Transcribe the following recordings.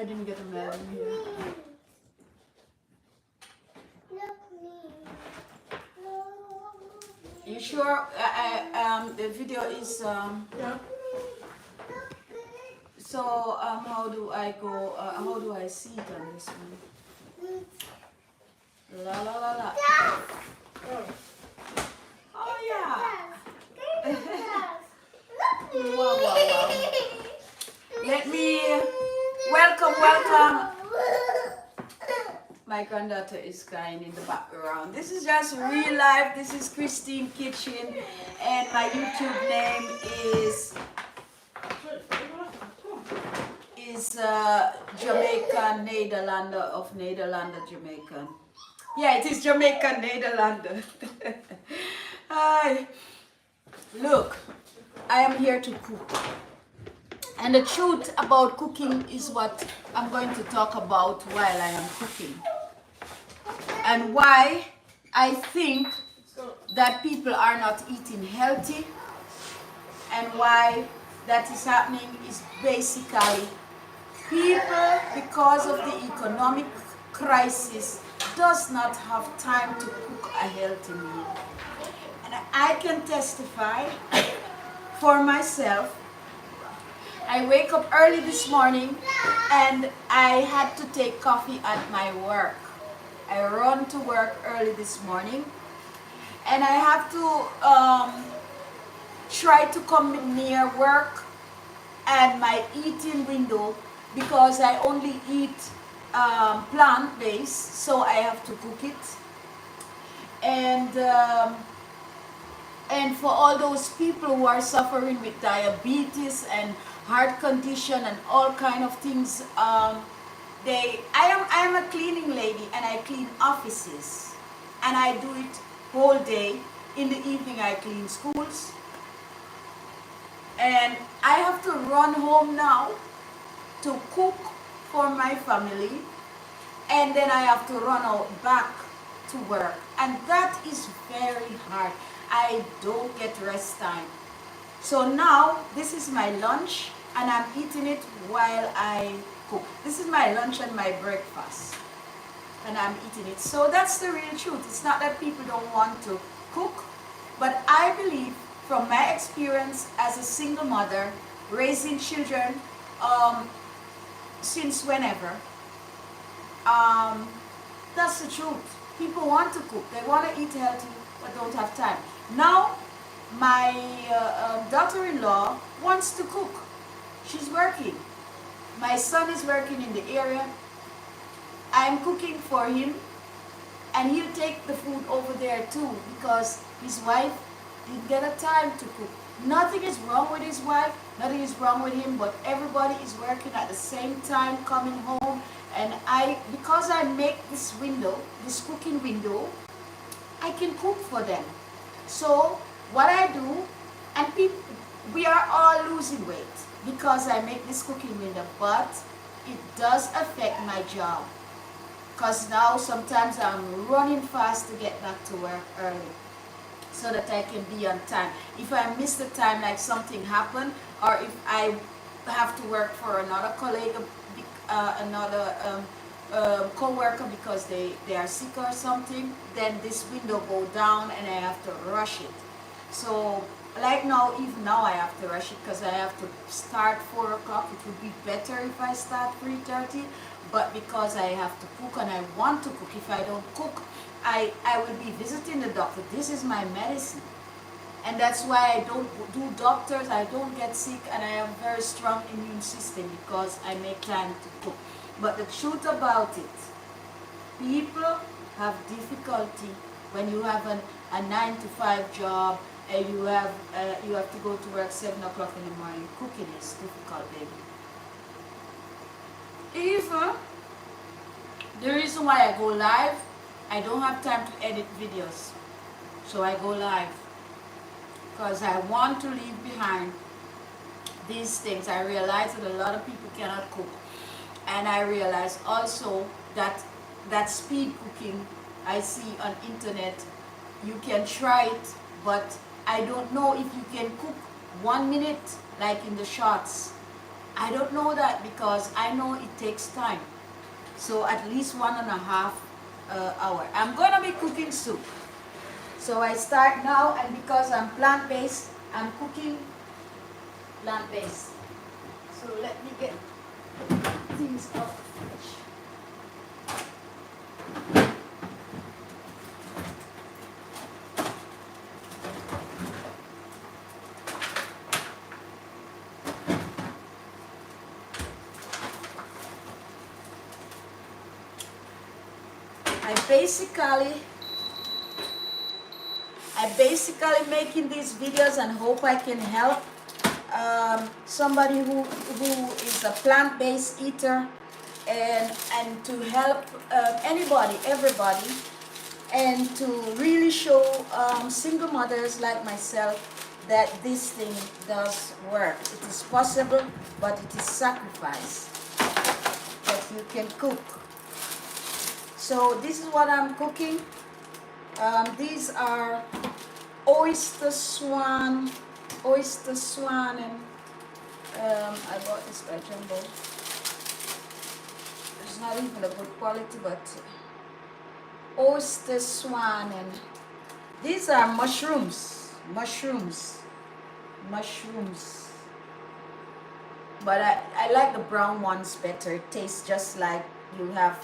didn't get a melon here. You sure? The video is Yeah. so how do I go? How do I see it on this one? La la la la. Oh yeah. Wow, wow, wow. Let me welcome. My granddaughter is crying in the background. This is just real life. This is Christine Kitchen, and my YouTube name is Jamaican Nederlander of Nederlander Jamaican. Yeah, it is Jamaican Nederlander. Hi. Look, I am here to cook. And the truth about cooking is what I'm going to talk about while I am cooking. And why I think that people are not eating healthy, and why that is happening is basically people, because of the economic crisis, does not have time to cook a healthy meal. And I can testify for myself. I wake up early this morning and I had to take coffee at my work. I run to work early this morning and I have to try to come near work and my eating window, because I only eat plant-based, so I have to cook it. And for all those people who are suffering with diabetes and heart condition and all kind of things, I am a cleaning lady and I clean offices and I do it whole day. In the evening I clean schools, and I have to run home now to cook for my family, and then I have to run out back to work, and that is very hard. I don't get rest time. So now this is my lunch and I'm eating it while I cook. This is my lunch and my breakfast and I'm eating it. So that's the real truth. It's not that people don't want to cook, but I believe from my experience as a single mother raising children since whenever, that's the truth. People want to cook, they want to eat healthy but don't have time. Now my daughter-in-law wants to cook. She's working. My son is working in the area. I'm cooking for him and he'll take the food over there too, because his wife didn't get a time to cook. Nothing is wrong with his wife, nothing is wrong with him, but everybody is working at the same time, coming home. And because I make this window, this cooking window, I can cook for them. So what I do, and people, we are all losing weight because I make this cooking window, but it does affect my job. Because now sometimes I'm running fast to get back to work early so that I can be on time. If I miss the time, like something happened, or if I have to work for another colleague, co-worker because they are sick or something, then this window go down and I have to rush it. So like now, even now I have to rush it because I have to start 4 o'clock. It would be better if I start 3:30, but because I have to cook and I want to cook, if I don't cook, I will be visiting the doctor. This is my medicine. And that's why I don't do doctors, I don't get sick, and I have a very strong immune system because I make time to cook. But the truth about it, people have difficulty when you have a 9-to-5 job and you have to go to work 7 o'clock in the morning. Cooking is difficult, baby. Even the reason why I go live, I don't have time to edit videos. So I go live because I want to leave behind these things. I realize that a lot of people cannot cook. And I realize also that speed cooking I see on internet, you can try it, but I don't know if you can cook 1 minute like in the shots. I don't know that because I know it takes time. So at least 1.5 hour. I'm gonna be cooking soup. So I start now, and because I'm plant-based, I'm cooking plant-based. So let me get things out of the fridge. I basically making these videos and hope I can help somebody who is a plant-based eater, and to help anybody, everybody, and to really show single mothers like myself that this thing does work. It is possible, but it is sacrifice that you can cook. So this is what I'm cooking. These are oyster swan, and I bought this by Jumbo. It's not even a good quality, but oyster swan, and these are mushrooms. But I like the brown ones better. It tastes just like you have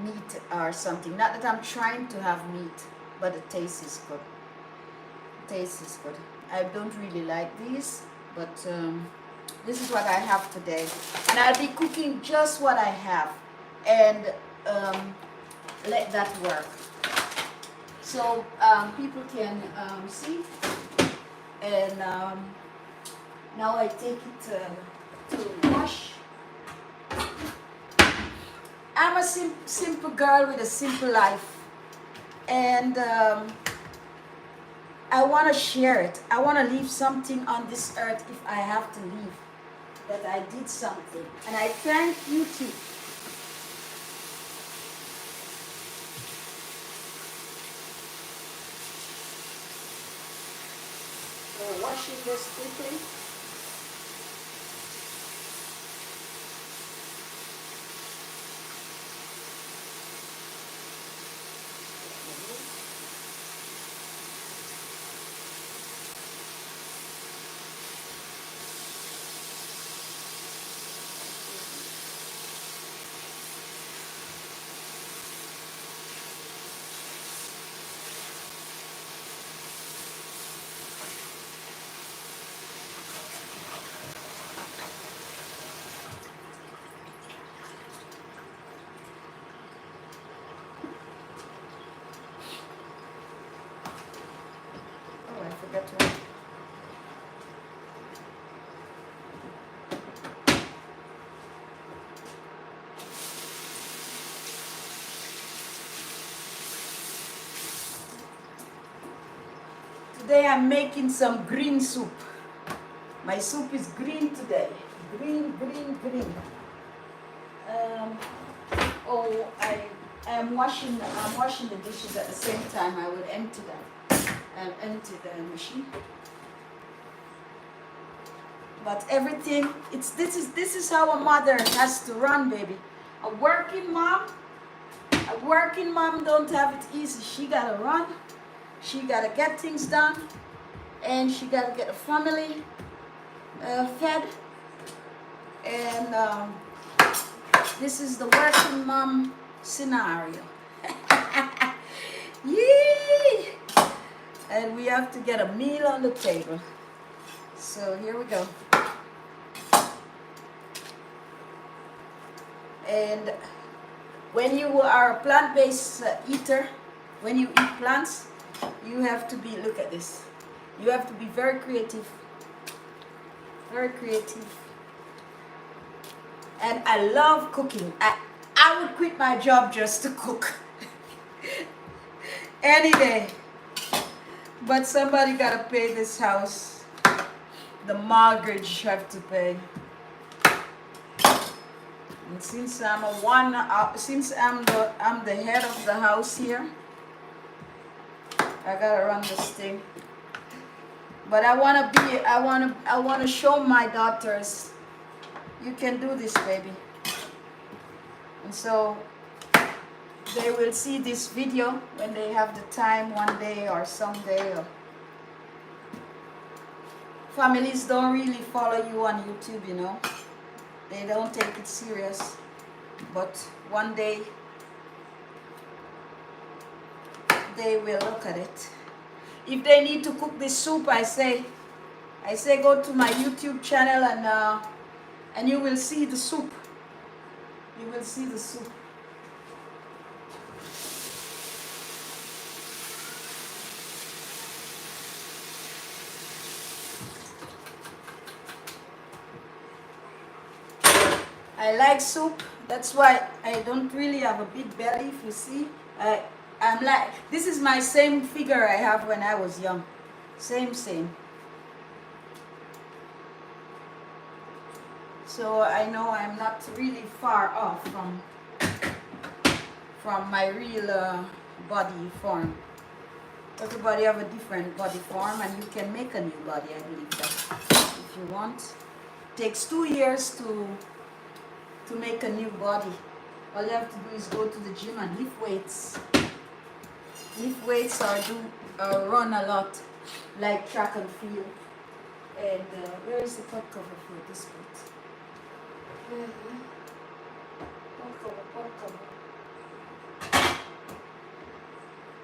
meat or something. Not that I'm trying to have meat, but the taste is good. I don't really like these, but this is what I have today, and I'll be cooking just what I have, and let that work, so people can see. And now I take it to wash. I'm a simple girl with a simple life, and I want to share it. I want to leave something on this earth if I have to leave, that I did something. And I thank you too. So washing this quickly. Oh, I forgot to. Today I'm making some green soup. My soup is green today. Green. I'm washing the dishes at the same time. I will empty them. I'll empty the machine. But everything, this is how a mother has to run, baby. A working mom don't have it easy. She gotta run. She gotta get things done, and she gotta get a family fed. And this is the working mom scenario. Yee! And we have to get a meal on the table. So here we go. And when you are a plant-based eater, when you eat plants, you have to be, look at this, you have to be very creative. And I love cooking. I would quit my job just to cook. Any day. But somebody gotta pay this house. The mortgage have to pay. And since I'm the head of the house here, I gotta run this thing. But I wanna show my daughters you can do this, baby. And so they will see this video when they have the time one day or someday. Or families don't really follow you on YouTube, you know. They don't take it serious. But one day they will look at it. If they need to cook this soup, I say go to my YouTube channel and you will see the soup. You will see the soup. I like soup. That's why I don't really have a big belly. If you see, I'm like, this is my same figure I have when I was young. Same. So I know I'm not really far off from my real body form. Everybody have a different body form, and you can make a new body. I believe that if you want. It takes 2 years to make a new body. All you have to do is go to the gym and lift weights. Lift weights or run a lot, like track and field. And where is the pot cover for this pot? Pot cover.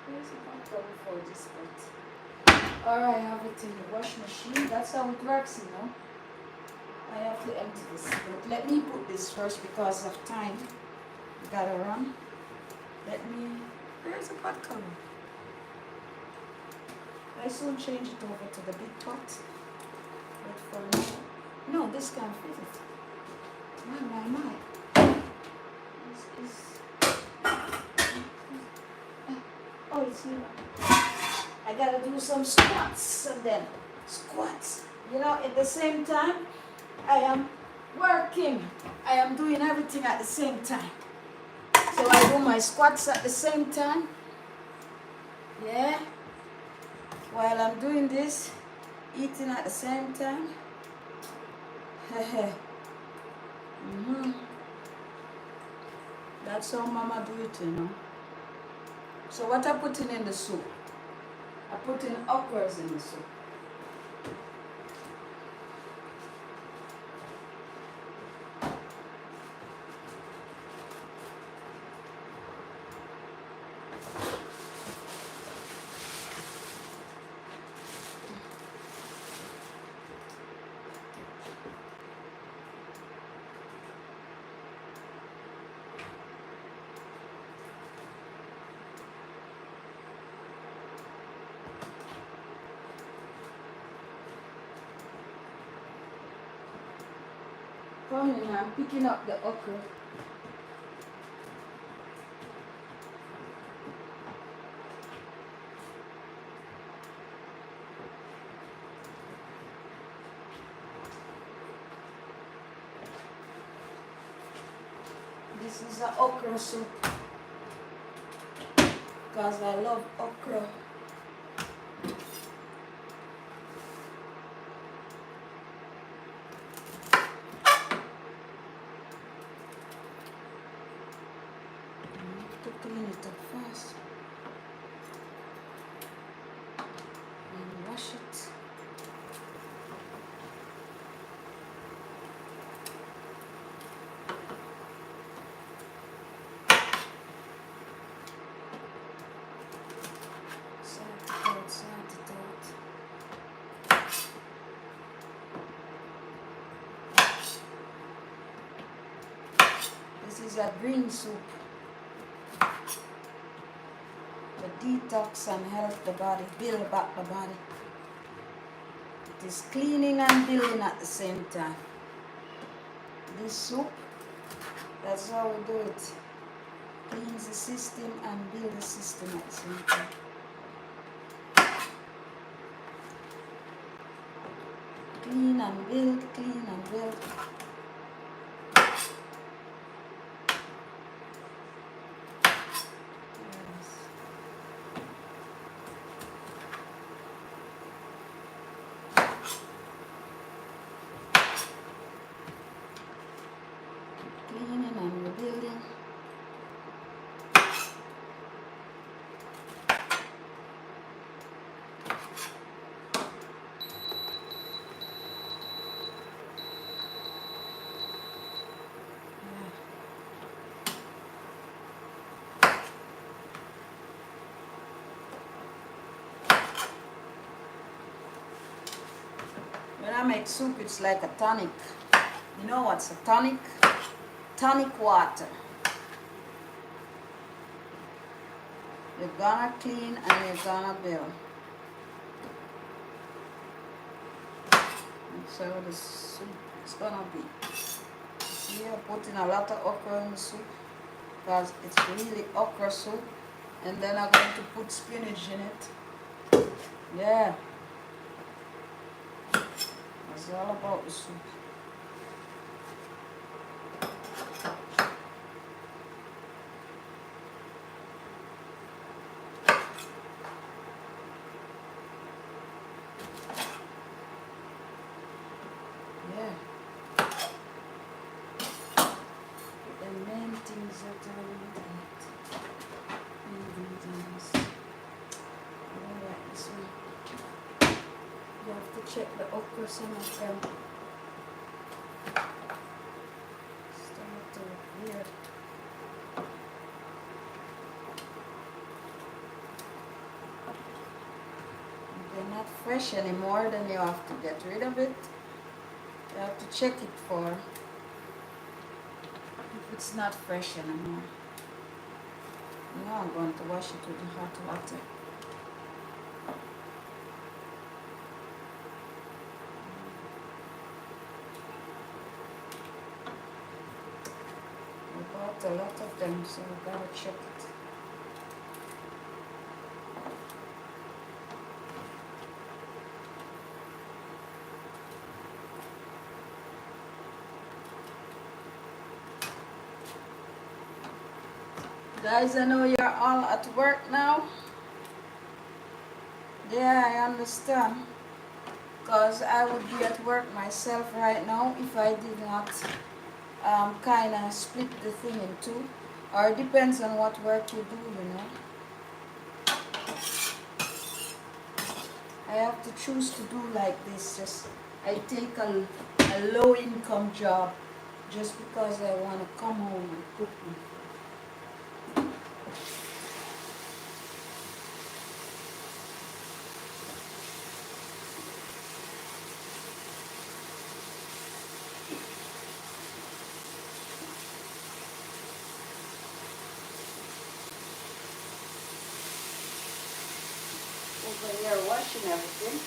Where's the pot cover for this pot? Alright, I have it in the wash machine. That's how it works, you know. I have to empty this. But let me put this first because of time. Gotta run. Where's the pot cover? I soon change it over to the big pot. But for now, no, this can't fit it. My. Oh, it's here. I gotta do some squats and then squats. You know, at the same time, I am working. I am doing everything at the same time. So I do my squats at the same time. Yeah. While I'm doing this, eating at the same time. That's how mama do it, you know. So what I put in the soup? I put in okras in the soup. I'm picking up the okra. This is an okra soup because I love okra. Clean it up first and wash it. Salt it out. This is a green soup. Detox and help the body, build back the body. It is cleaning and building at the same time. This soup, that's how we do it. Cleans the system and build the system at the same time. Clean and build, clean and build. I make soup, it's like a tonic. You know what's a tonic? Tonic water. You're gonna clean and you're gonna build. And so the soup is gonna be. See, I'm putting a lot of okra in the soup because it's really okra soup. And then I'm going to put spinach in it. Yeah. That's all about the soup. Yeah. The main things that I need in it. Ingredients. Alright, this one. You have to check the okra, some of them start to look weird. If they're not fresh anymore, then you have to get rid of it. You have to check it for if it's not fresh anymore. Now I'm going to wash it with the hot water. I bought a lot of them, so I gotta check it. Guys, I know you're all at work now. Yeah, I understand. Because I would be at work myself right now if I did not kind of split the thing in two. Or it depends on what work you do, you know. I have to choose to do like this. Just I take a low income job just because I want to come home and cook me. Over here washing everything.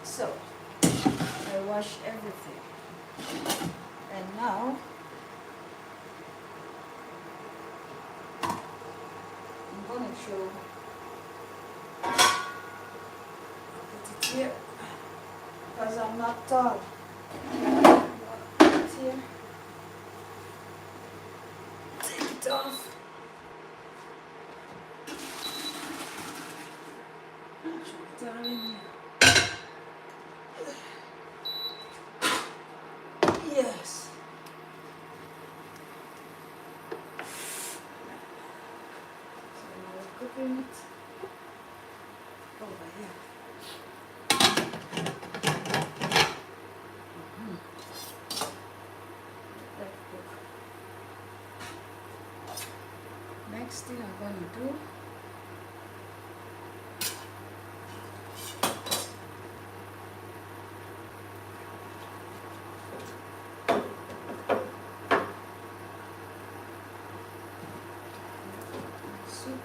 So, I wash everything. And now, I'm going to show, put it here, because I'm not tall. here. Take it off. Darling. Yes. So now we're cooking it over here. Next thing I'm going to do, soup.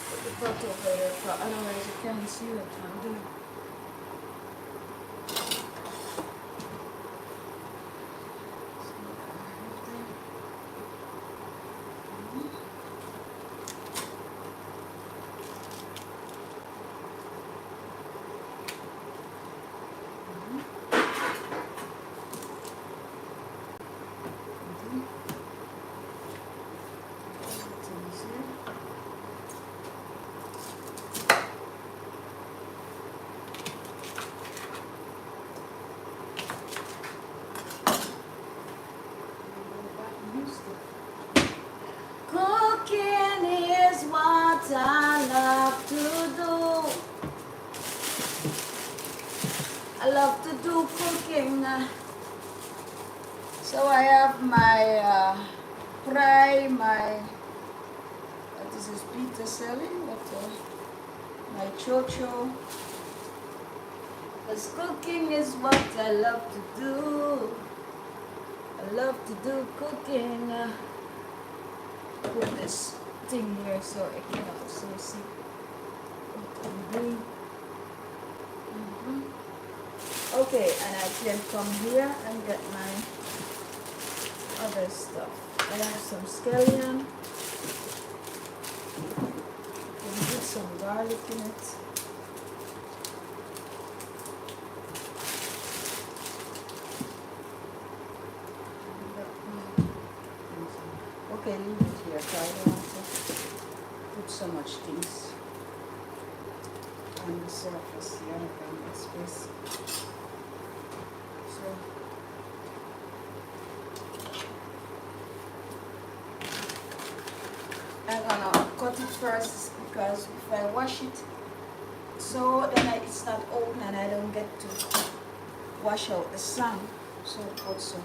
Put the pot over there, but otherwise you can't see what I'm doing. Cooking is what I love to do. I love to do cooking. So I have my fry, this is Peter selling, my chocho. Because cooking is what I love to do. I love to do cooking. Put this thing here so I can also see what I'm doing. Okay, and I can come here and get my other stuff. I have some scallion. Can put some garlic in it. Okay, leave it here, so I don't want to put so much things on the surface here in this space. So I'm gonna cut it first because if I wash it, so then it's not open and I don't get to wash out the sun. So put some.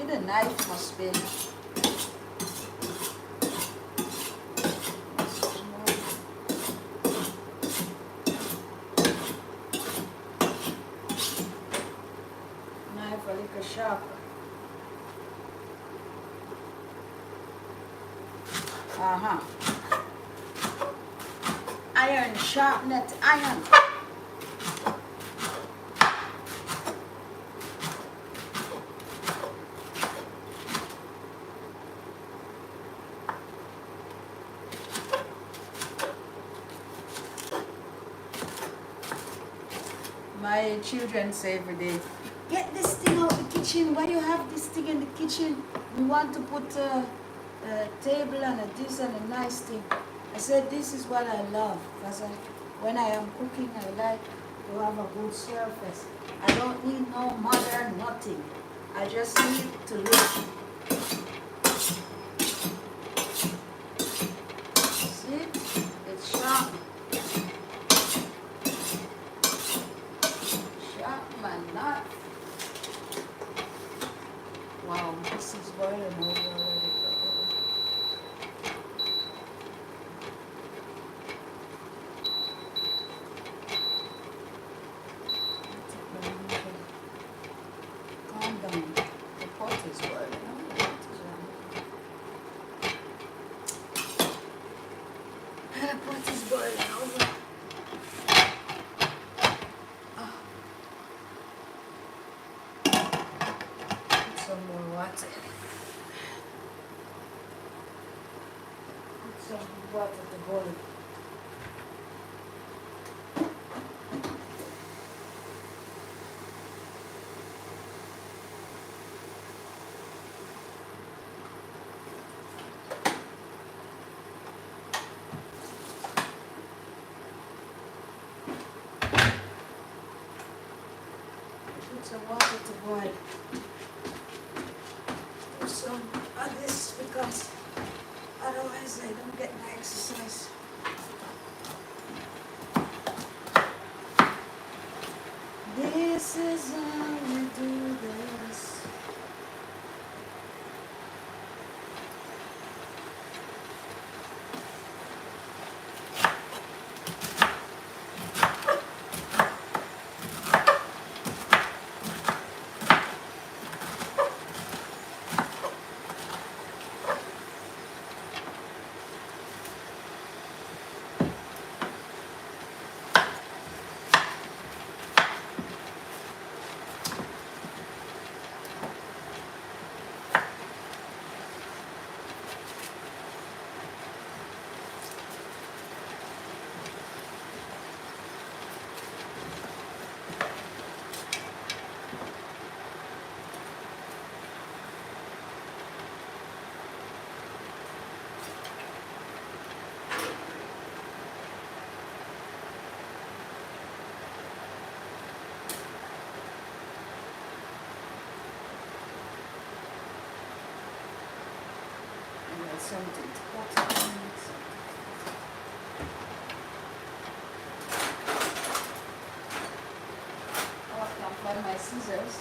The knife must be knife a little sharper. Iron sharpness, iron. My children say every day, get this thing out the kitchen. Why you have this thing in the kitchen? We want to put a table and a this and a nice thing. I said, this is what I love. Because when I am cooking, I like to have a good surface. I don't need no modern nothing. I just need to look The pot is boiling over. Oh. Put some more water in it. Put some water to boil. Put some water to boil. Put some of this because otherwise I don't get my exercise. This is how we do this. Something to cut on. Oh, I can't find my scissors.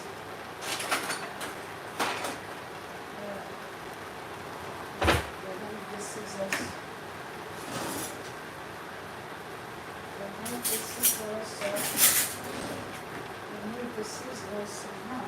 Remove the scissors. Remove the scissors. Remove the scissors somehow.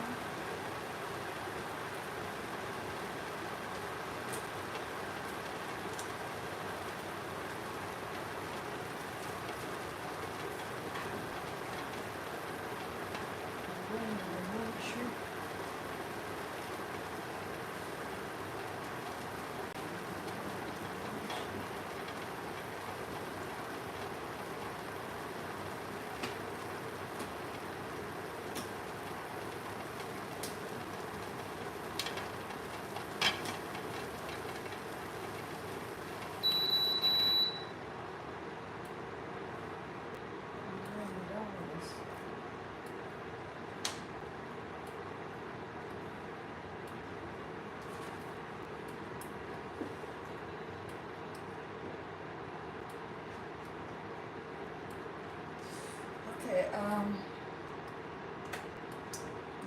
Okay,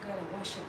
gotta wash it.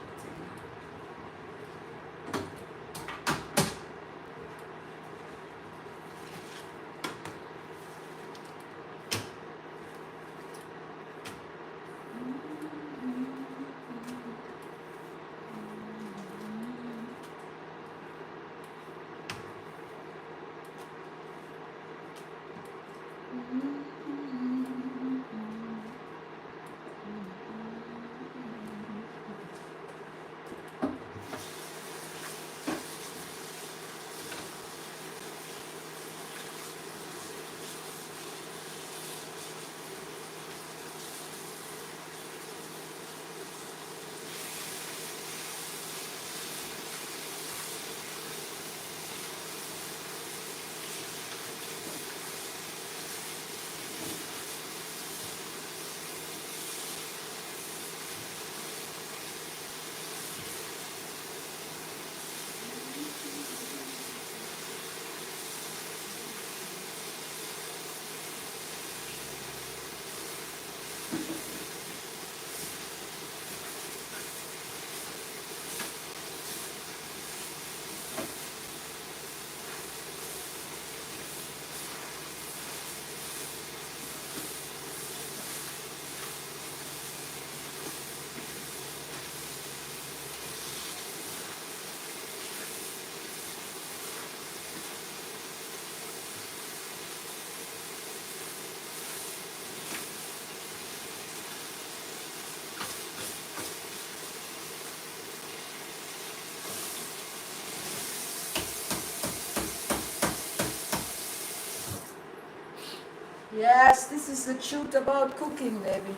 Yes, this is the truth about cooking, baby.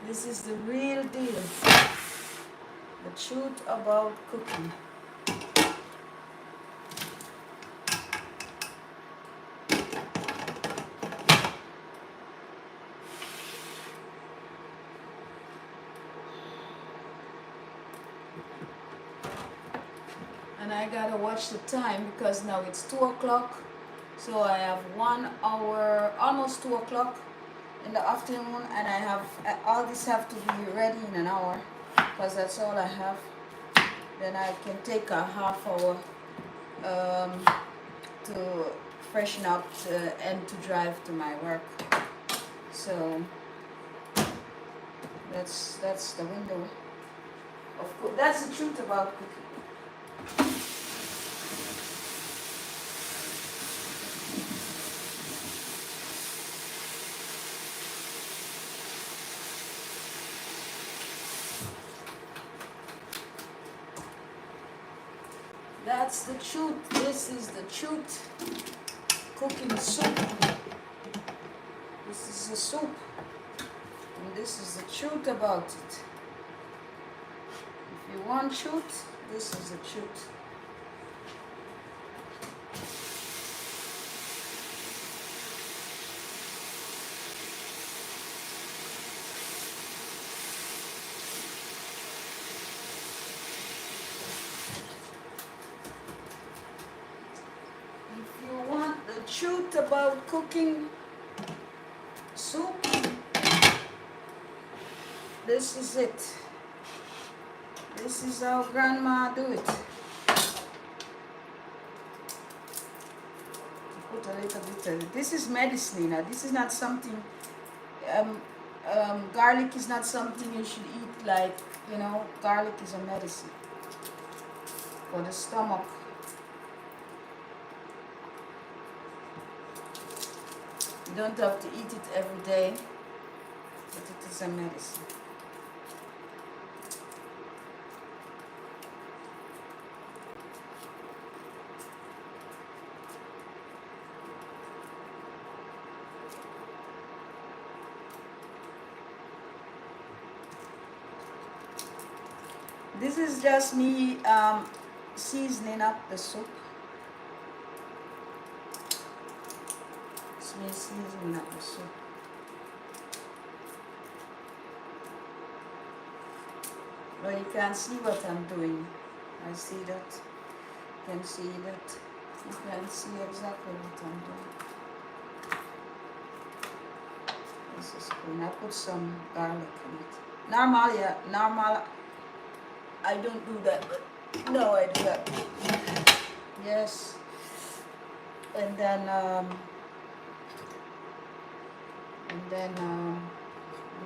This is the real deal. The truth about cooking. And I gotta watch the time because now it's 2 o'clock. So I have 1 hour, almost 2 o'clock in the afternoon, and I have all this have to be ready in an hour because that's all I have. Then I can take a half hour to freshen up and to drive to my work. So that's the window. Of course, that's the truth about cooking. That's the truth. This is the truth. Cooking soup. This is the soup. And this is the truth about it. If you want truth, this is the truth. If you want the truth about cooking soup, this is it. This is how grandma do it. Put a little bit of it. This is medicine. This is not something. Garlic is not something you should eat like, garlic is a medicine for the stomach. You don't have to eat it every day, but it is a medicine. This is just me seasoning up the soup. It's me seasoning up the soup. But you can't see what I'm doing. I see that. You can see that. You can see exactly what I'm doing. This is good. I put some garlic in it. Normal. I don't do that, but no, I do that. Yes. And then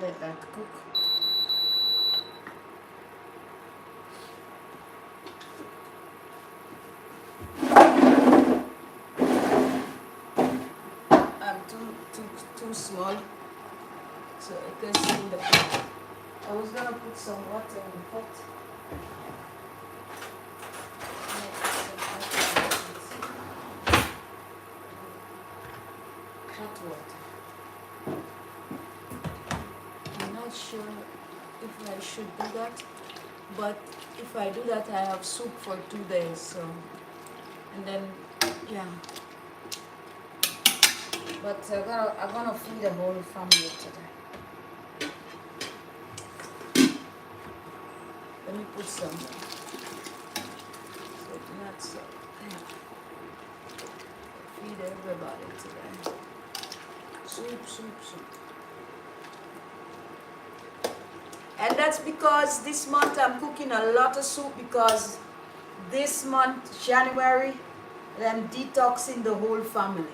let that cook. I'm too small, so I can see the pot. I was gonna put some water in the pot. Hot water. I'm not sure if I should do that, but if I do that, I have soup for 2 days. So, and then, yeah. But I'm gonna feed the whole family today. Let me put some nuts. Yeah. Feed everybody today. Soup. And that's because this month I'm cooking a lot of soup, because this month, January, I'm detoxing the whole family.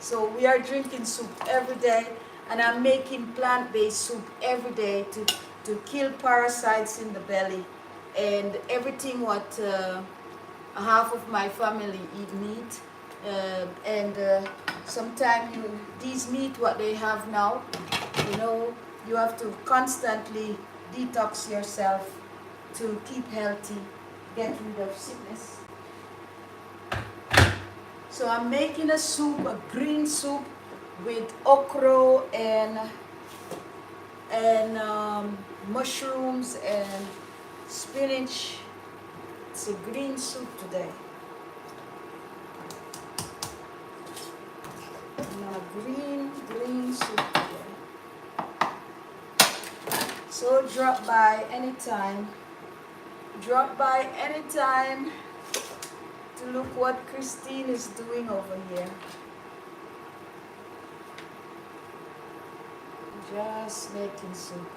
So we are drinking soup every day, and I'm making plant-based soup every day to kill parasites in the belly and everything what half of my family eat meat. Sometimes these meat what they have now, you have to constantly detox yourself to keep healthy, get rid of sickness. So I'm making a soup, a green soup, with okra and mushrooms and spinach. It's a green soup today. Green soup today. So drop by anytime. Drop by anytime to look what Christine is doing over here. Just making soup.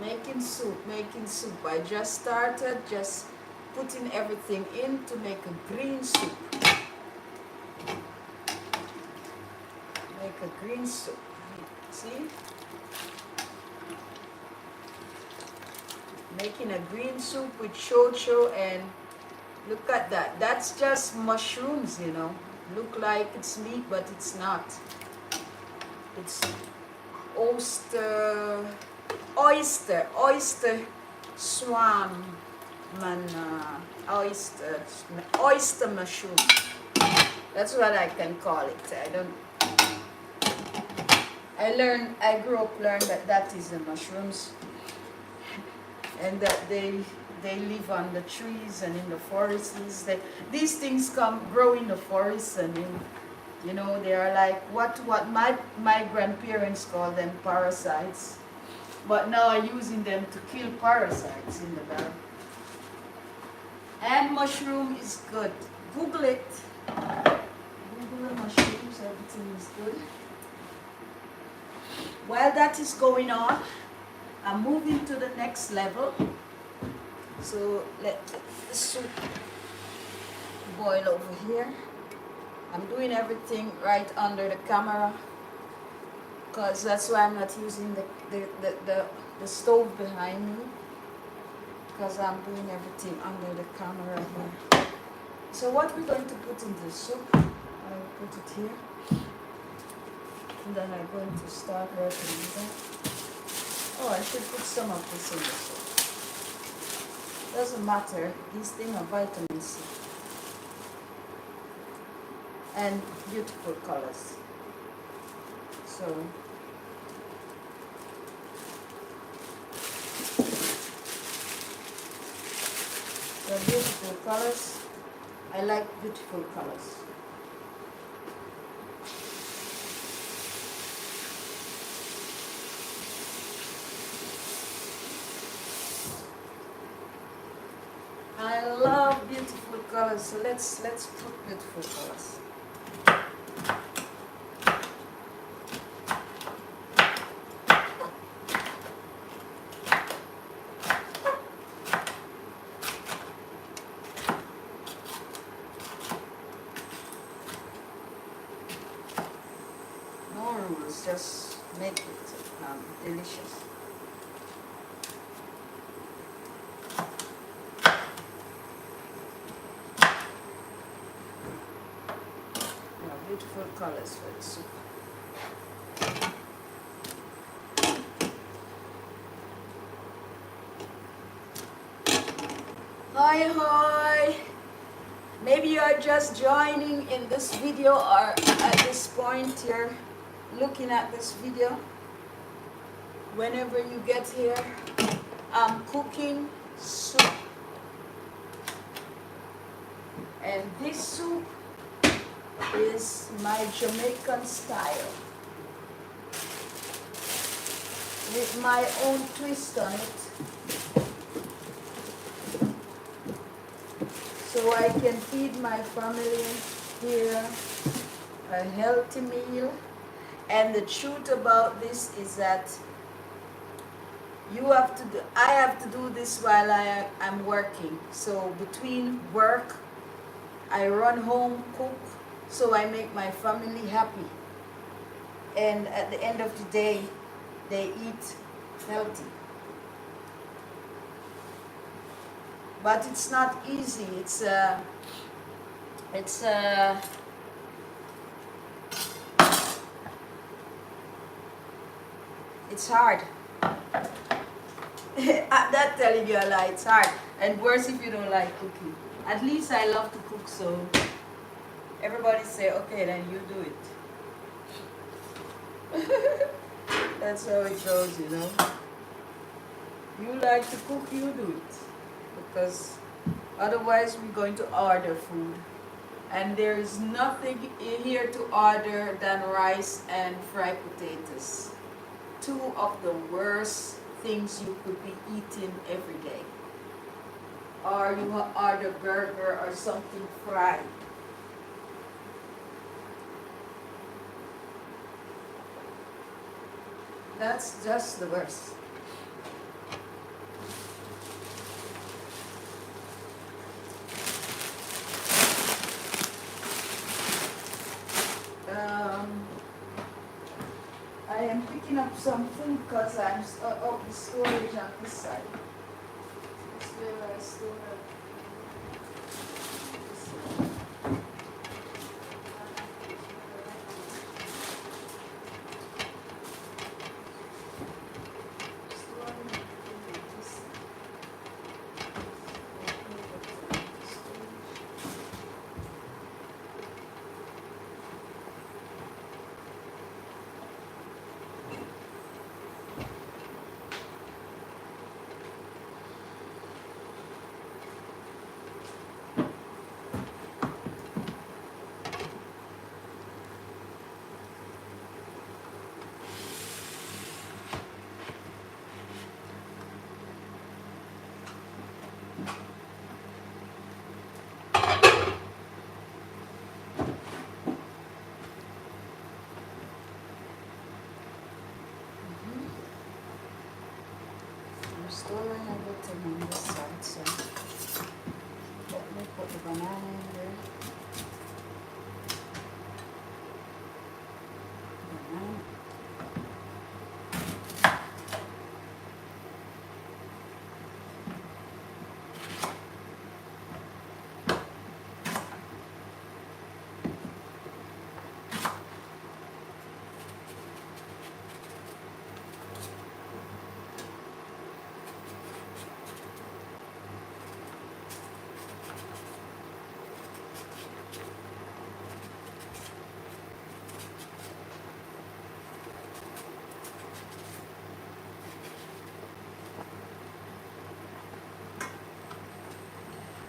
Making soup. I just started just putting everything in to make a green soup. Make a green soup. See? Making a green soup with chocho, and look at that. That's just mushrooms, you know. Look like it's meat, but it's not. It's oyster swan, oyster mushroom. That's what I can call it. I grew up learned that is the mushrooms, and that they live on the trees and in the forests. These things grow in the forests, and they are like what my grandparents call them, parasites. But now I'm using them to kill parasites in the garden. And mushroom is good. Google it. Google the mushrooms, everything is good. While that is going on, I'm moving to the next level. So let the soup boil over here. I'm doing everything right under the camera, because that's why I'm not using the stove behind me, because I'm doing everything under the camera here. So what we're going to put in the soup, I'll put it here. And then I'm going to start working with that. Oh, I should put some of this in the soup. Doesn't matter, these things are vitamin C. And beautiful colors. So, the beautiful colors. I like beautiful colors. I love beautiful colors, so let's put beautiful colors. No rules, just make it delicious. Beautiful colors for the soup. Hi. Maybe you are just joining in this video, or at this point you're looking at this video. Whenever you get here, I'm cooking soup. And this soup is my Jamaican style, with my own twist on it, so I can feed my family here a healthy meal. And the truth about this is that I have to do this while I'm working. So between work, I run home, cook, so I make my family happy. And at the end of the day, they eat healthy. But it's not easy. It's hard. I'm not telling you a lie, it's hard. And worse if you don't like cooking. At least I love to cook, so Everybody say, okay, then you do it. That's how it goes, you know. You like to cook, you do it. Because otherwise we're going to order food. And there is nothing here to order than rice and fried potatoes. Two of the worst things you could be eating every day. Or you order burger or something fried. That's just the worst. I am picking up some food because I'm up the storage on this side. That's where I store storing everything on this side, so let me put the banana in there. Banana.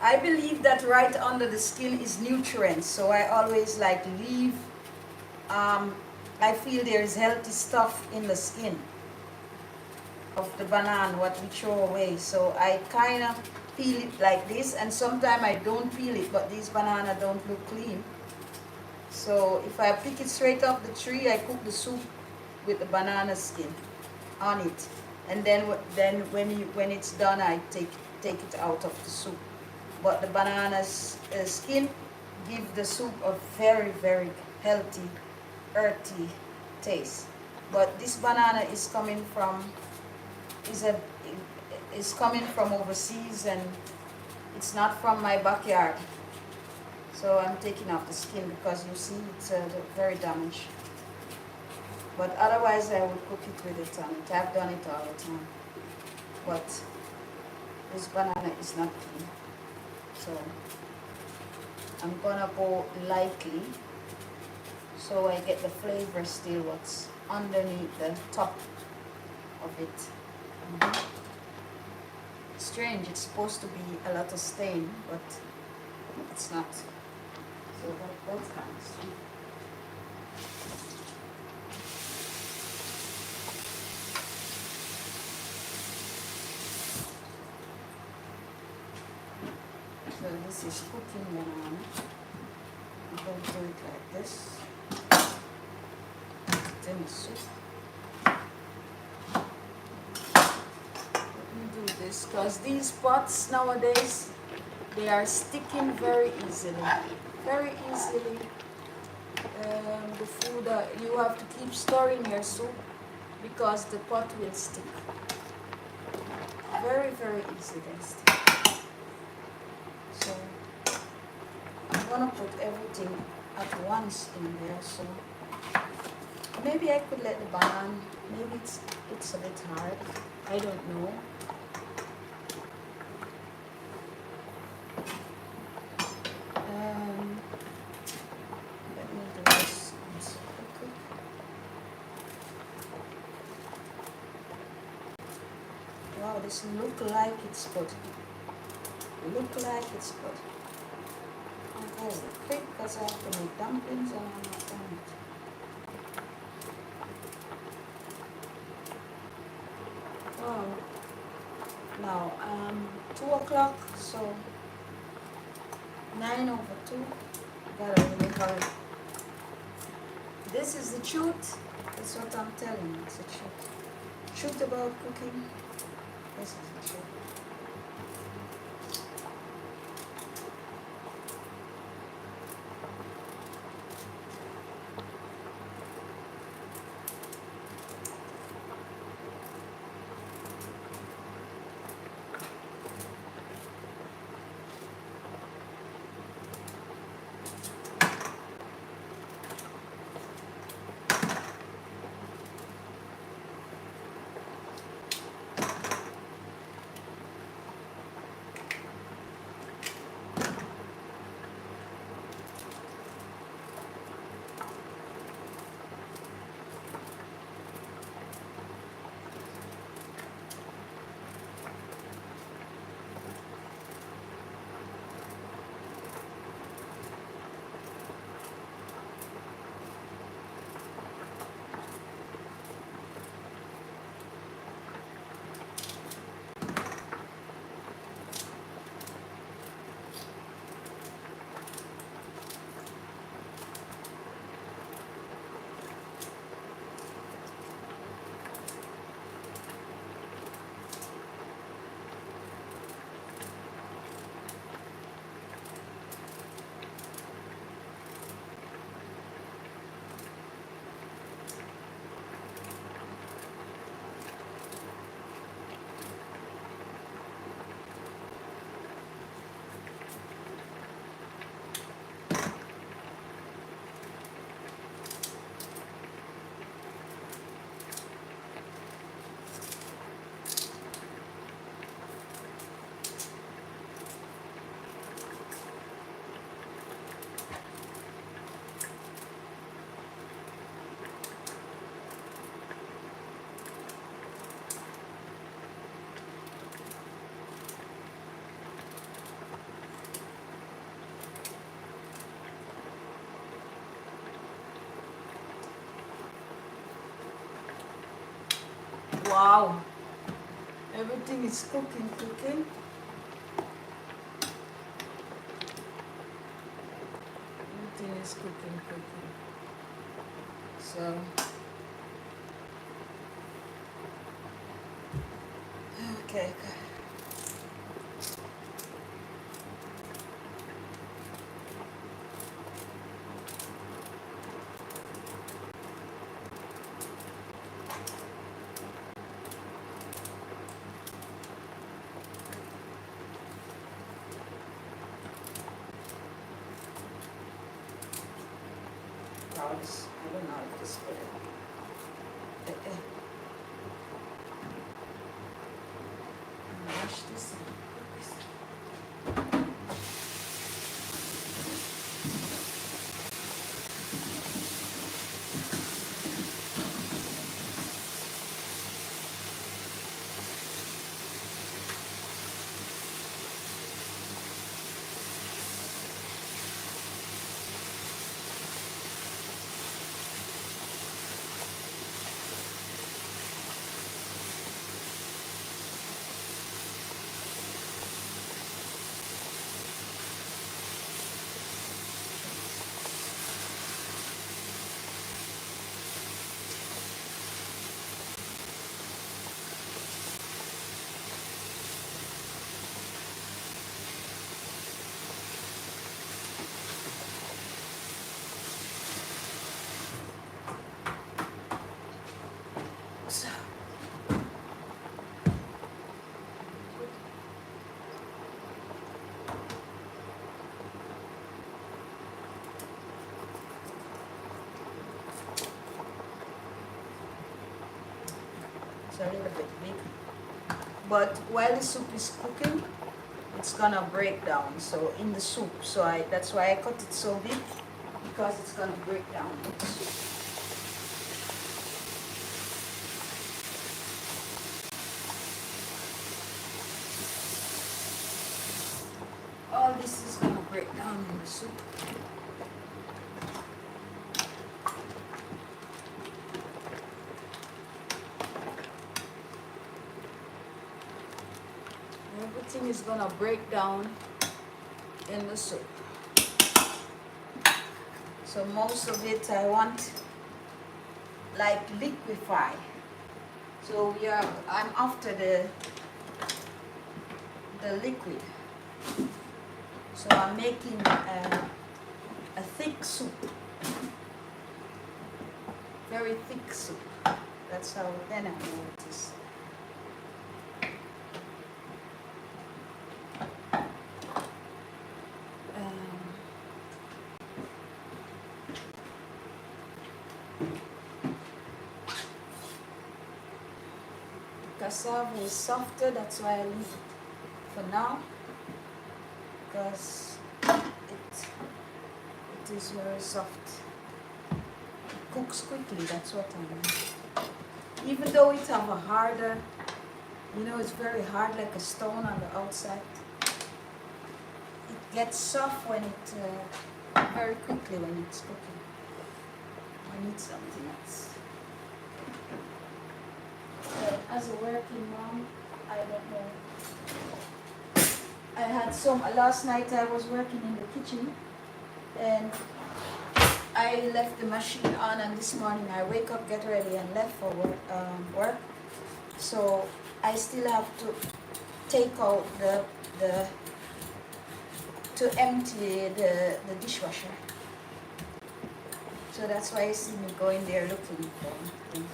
I believe that right under the skin is nutrients, so I always like leave. I feel there is healthy stuff in the skin of the banana, what we throw away. So I kind of peel it like this, and sometimes I don't peel it, but these banana don't look clean. So if I pick it straight off the tree, I cook the soup with the banana skin on it, and then when it's done, I take it out of the soup. But the banana's skin give the soup a very, very healthy, earthy taste. But this banana is coming from overseas, and it's not from my backyard. So I'm taking off the skin because you see it's very damaged. But otherwise I would cook it with it on it. I've done it all the time. But this banana is not clean. So I'm gonna go lightly so I get the flavor still what's underneath the top of it. Strange, it's supposed to be a lot of stain, but it's not. So that's kind of sweet. So this is cooking banana. I'm going to do it like this. Then the soup. Let me do this because these pots nowadays, they are sticking very easily. Very easily. The food, you have to keep storing your soup because the pot will stick. Very, very easily stick. So I'm gonna put everything at once in there. So maybe I could let the banana. Maybe it's a bit hard. I don't know. it's look like it's good. Look like it's good. I'm very quick because I have to make dumplings and I'm not done it. Oh, now 2 o'clock, so 9/2. Gotta really hurry. This is the truth. That's what I'm telling you. It's the truth. Truth about cooking. This is the truth. Wow, everything is cooking. Everything is cooking. So, okay. Now this, I don't know if this good. Wash this. So, it's a little bit big. But while the soup is cooking, it's gonna break down. So in the soup, that's why I cut it so big, because it's gonna break down in the soup. the soup. Everything is gonna break down in the soup. So most of it I want like liquefy. So I'm after the liquid. So I'm making a thick soup. Very thick soup. That's how then I know it is. Cassava is softer, that's why I leave it for now, because it is very soft. It cooks quickly, that's what I mean. Even though it have a harder, it's very hard like a stone on the outside, it gets soft when very quickly when it's cooking. I need something else. As a working mom, I don't know. I had last night I was working in the kitchen and I left the machine on, and this morning I wake up, get ready and left for work. So I still have to take out to empty the dishwasher. So that's why you see me going there looking for things.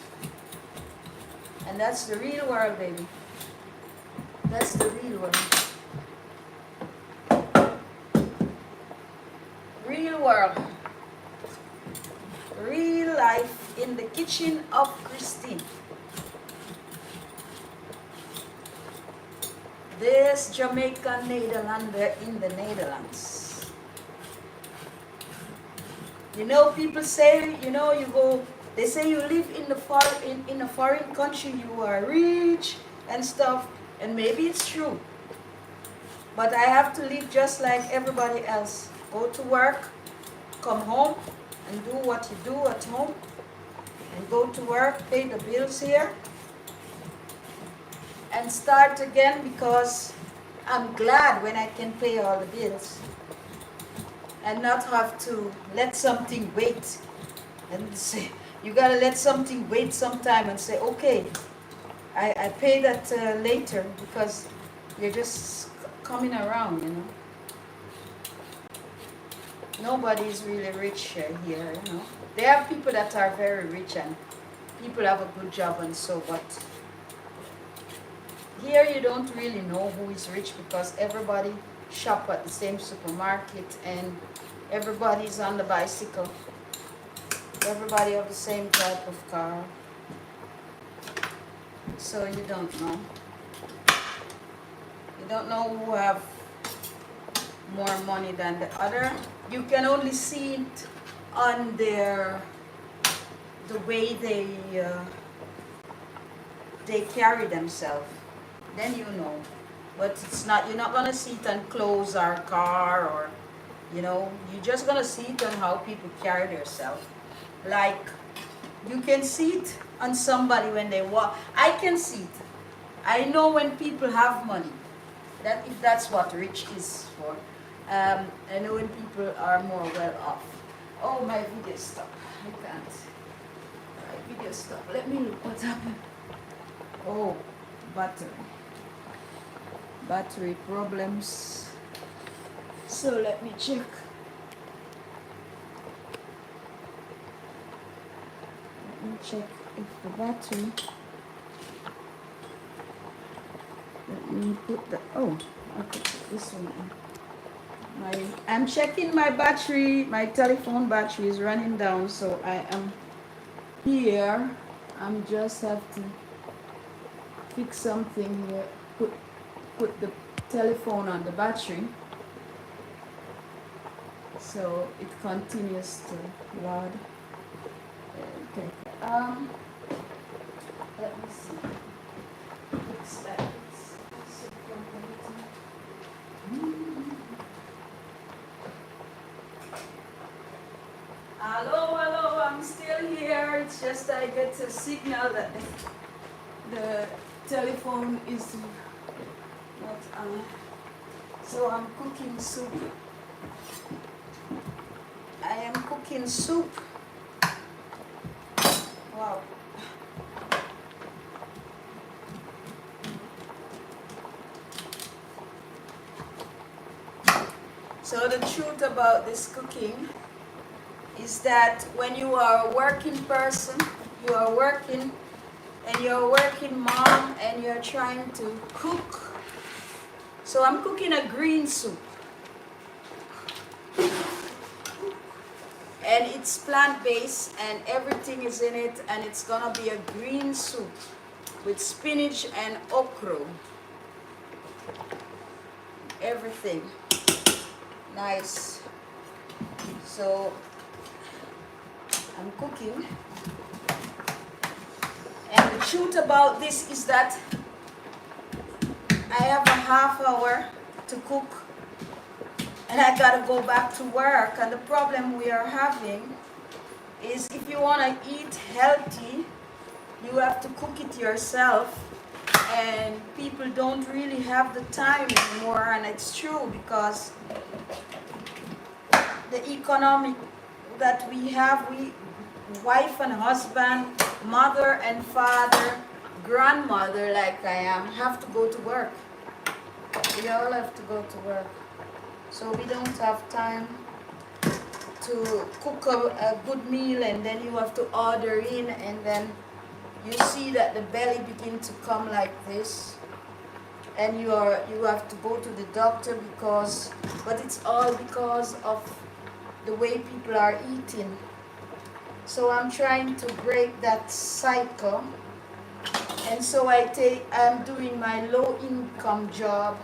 And that's the real world, baby. That's the real world. Real world. Real life in the kitchen of Christine. This Jamaican Nederlander in the Netherlands. People say, they say you live in a foreign country, you are rich and stuff, and maybe it's true. But I have to live just like everybody else. Go to work, come home, and do what you do at home, and go to work, pay the bills here, and start again, because I'm glad when I can pay all the bills and not have to let something wait and say, you gotta let something wait sometime and say, okay, I pay that later, because you're just coming around, Nobody's really rich here, There are people that are very rich and people have a good job and so, but here you don't really know who is rich, because everybody shop at the same supermarket and everybody's on the bicycle. Everybody have the same type of car. So you don't know. You don't know who have more money than the other. You can only see it on the way they carry themselves. Then you know. But you're not gonna see it on clothes or car, or you're just gonna see it on how people carry themselves. Like, you can see it on somebody when they walk. I can see it. I know when people have money. If that's what rich is for. I know when people are more well off. Oh, my video stopped. I can't. My video stopped. Let me look what happened. Oh, battery problems. So let me check. Check if the battery. Let me put okay, this one. I'm checking my battery. My telephone battery is running down, so I am here. I'm just have to fix something here. Put the telephone on the battery, so it continues to load. Okay. Let me see. Looks like it's still here. It's just I get a signal that the telephone is not on. So I'm cooking soup. I am cooking soup. Wow. So the truth about this cooking is that when you are a working person, you are working and you're a working mom and you're trying to cook. So I'm cooking a green soup. And it's plant-based and everything is in it, and it's gonna be a green soup with spinach and okra. Everything. Nice. So I'm cooking. And the truth about this is that I have a half hour to cook and I gotta go back to work. And the problem we are having is if you wanna eat healthy, you have to cook it yourself. And people don't really have the time anymore, and it's true because the economic that we have, we wife and husband, mother and father, grandmother like I am, have to go to work. We all have to go to work. So we don't have time to cook a good meal, and then you have to order in, and then you see that the belly begins to come like this, and you have to go to the doctor but it's all because of the way people are eating. So I'm trying to break that cycle, and so I'm doing my low income job,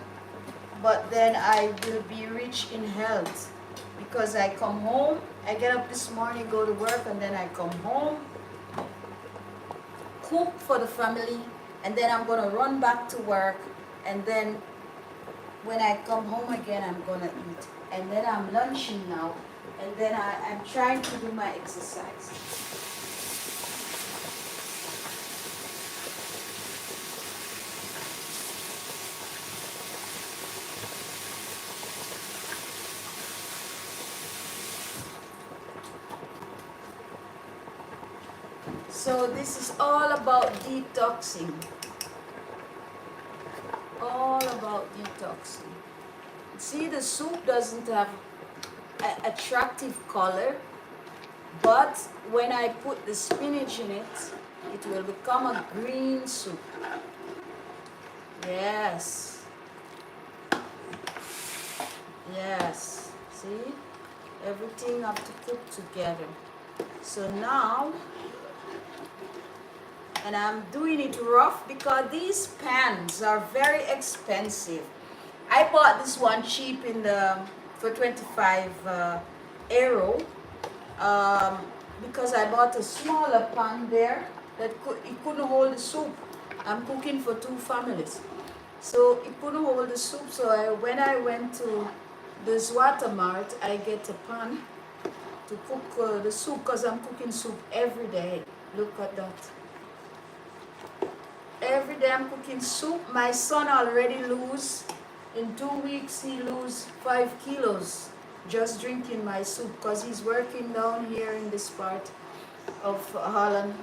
but then I will be rich in health because I come home, I get up this morning, go to work, and then I come home, cook for the family, and then I'm gonna run back to work, and then when I come home again I'm gonna eat, and then I'm lunching now, and then I'm trying to do my exercise. So this is all about detoxing. All about detoxing. See, the soup doesn't have an attractive color, but when I put the spinach in it, it will become a green soup. Yes. Yes. See? Everything have to cook together. So now, and I'm doing it rough because these pans are very expensive. I bought this one cheap for 25 euro because I bought a smaller pan there that it couldn't hold the soup. I'm cooking for 2 families, so it couldn't hold the soup. So when I went to the Mart, I get a pan to cook the soup because I'm cooking soup every day. Look at that. Every day I'm cooking soup. My son already in 2 weeks he lose 5 kilos just drinking my soup because he's working down here in this part of Holland,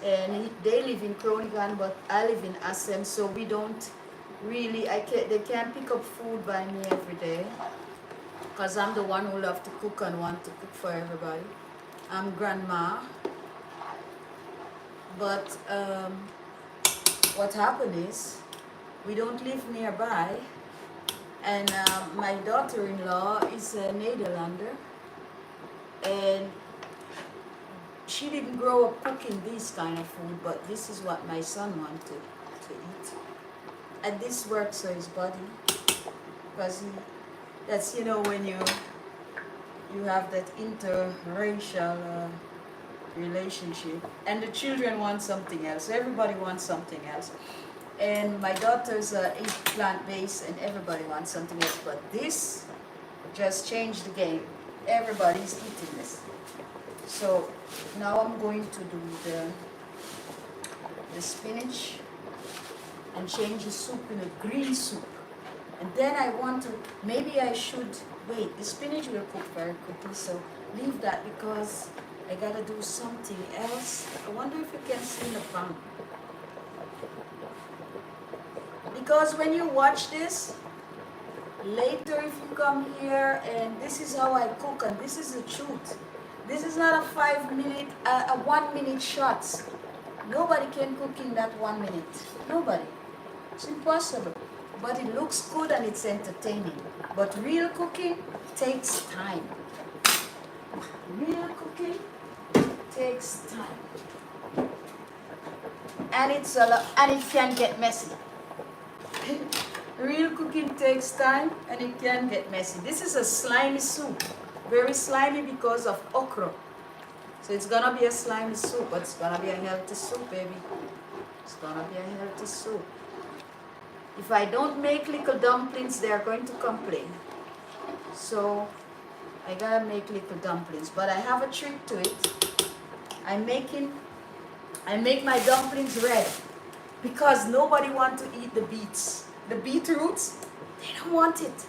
and they live in Groningen, but I live in Assem, so we don't really, they can't pick up food by me every day because I'm the one who love to cook and want to cook for everybody. I'm grandma, but what happened is we don't live nearby, and my daughter-in-law is a Nederlander, and she didn't grow up cooking this kind of food, but this is what my son wanted to eat, and this works for his body because that's, when you have that interracial relationship, and the children want something else. Everybody wants something else, and my daughter's plant-based, and everybody wants something else. But this just changed the game. Everybody's eating this. So now I'm going to do the spinach and change the soup in a green soup. And then I want to, maybe I should, wait, the spinach will cook very quickly, so leave that because I gotta do something else. I wonder if you can see the pan. Because when you watch this, later if you come here and this is how I cook and this is the truth. This is not a 5 minute, a 1 minute shots. Nobody can cook in that 1 minute. Nobody. It's impossible. But it looks good and it's entertaining. But real cooking takes time. Real cooking takes time. And it's a lot, and it can get messy. Real cooking takes time and it can get messy. This is a slimy soup. Very slimy because of okra. So it's gonna be a slimy soup, but it's gonna be a healthy soup, baby. It's gonna be a healthy soup. If I don't make little dumplings, they're going to complain. So I gotta make little dumplings, but I have a trick to it. I make my dumplings red because nobody wants to eat the beets. The beetroots, they don't want it.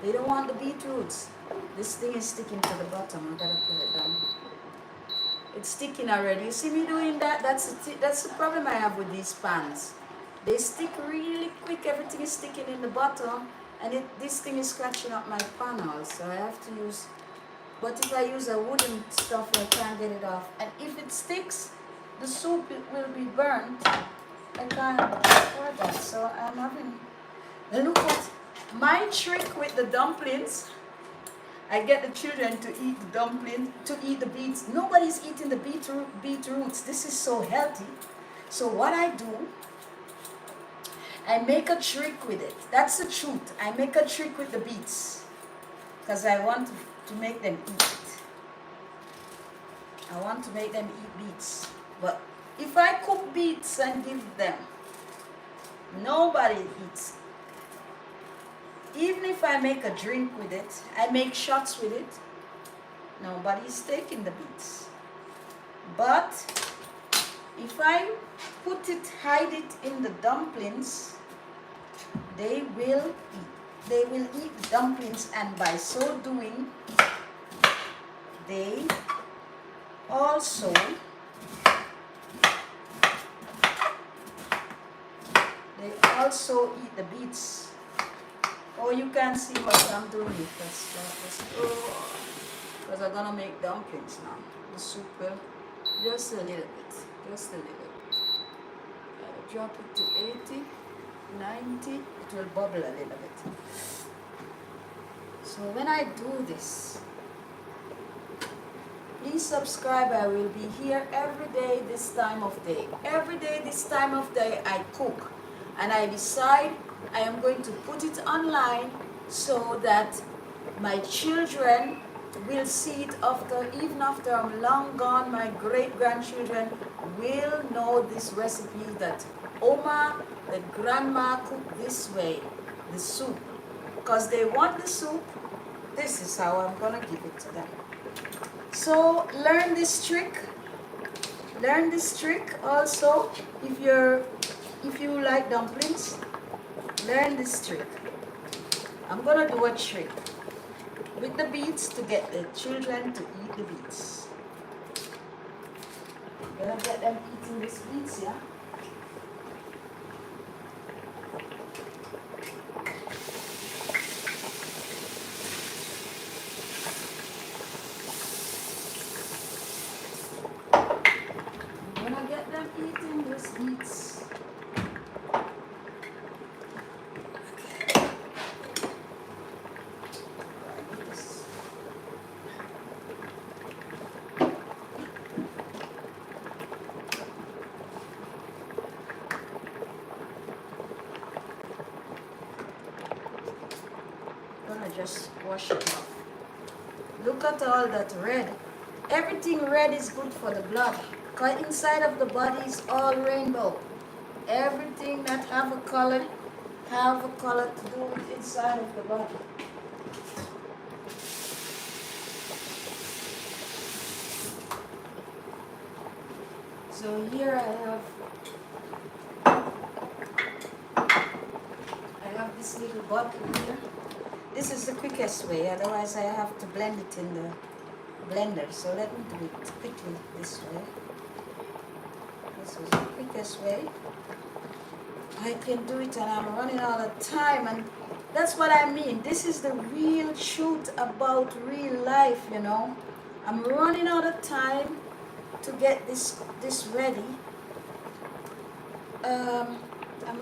They don't want the beetroots. This thing is sticking to the bottom. I gotta put it down. It's sticking already. You see me doing that? That's the problem I have with these pans. They stick really quick. Everything is sticking in the bottom, and this thing is scratching up my pan also. I have to use. But if I use a wooden stuff, I can't get it off. And if it sticks, the soup will be burnt. I can't afford that. So I'm having. And look what my trick with the dumplings. I get the children to eat the dumplings, to eat the beets. Nobody's eating the beetroots. This is so healthy. So what I do, I make a trick with it. That's the truth. I make a trick with the beets because I want to make them eat it. I want to make them eat beets. But if I cook beets and give them, nobody eats. Even if I make a drink with it, I make shots with it, nobody's taking the beets. But if I put it, hide it in the dumplings, they will eat. They will eat the dumplings, and by so doing, they also eat the beets. Oh, you can see what I'm doing because I'm gonna make dumplings now. The soup, just a little bit, just a little bit. I'll drop it to 80, 90. It will bubble a little bit. So when I do this, please subscribe. I will be here every day this time of day. Every day this time of day I cook, and I decide I am going to put it online so that my children will see it even after I'm long gone. My great-grandchildren will know this recipe that Oma, the grandma, cooked this way, the soup. Because they want the soup, this is how I'm going to give it to them. So learn this trick. Learn this trick also if you like dumplings. Learn this trick. I'm gonna do a trick with the beets to get the children to eat the beets. I'm gonna get them eating these beets, yeah? I'm gonna get them eating these beets. Just wash it off. Look at all that red. Everything red is good for the blood. Because inside of the body is all rainbow. Everything that have a color to do with inside of the body. So here I have this little bottle here. This is the quickest way, otherwise I have to blend it in the blender. So let me do it quickly this way. This is the quickest way. I can do it, and I'm running out of time, and that's what I mean. This is the real truth about real life, you know. I'm running out of time to get this ready. I'm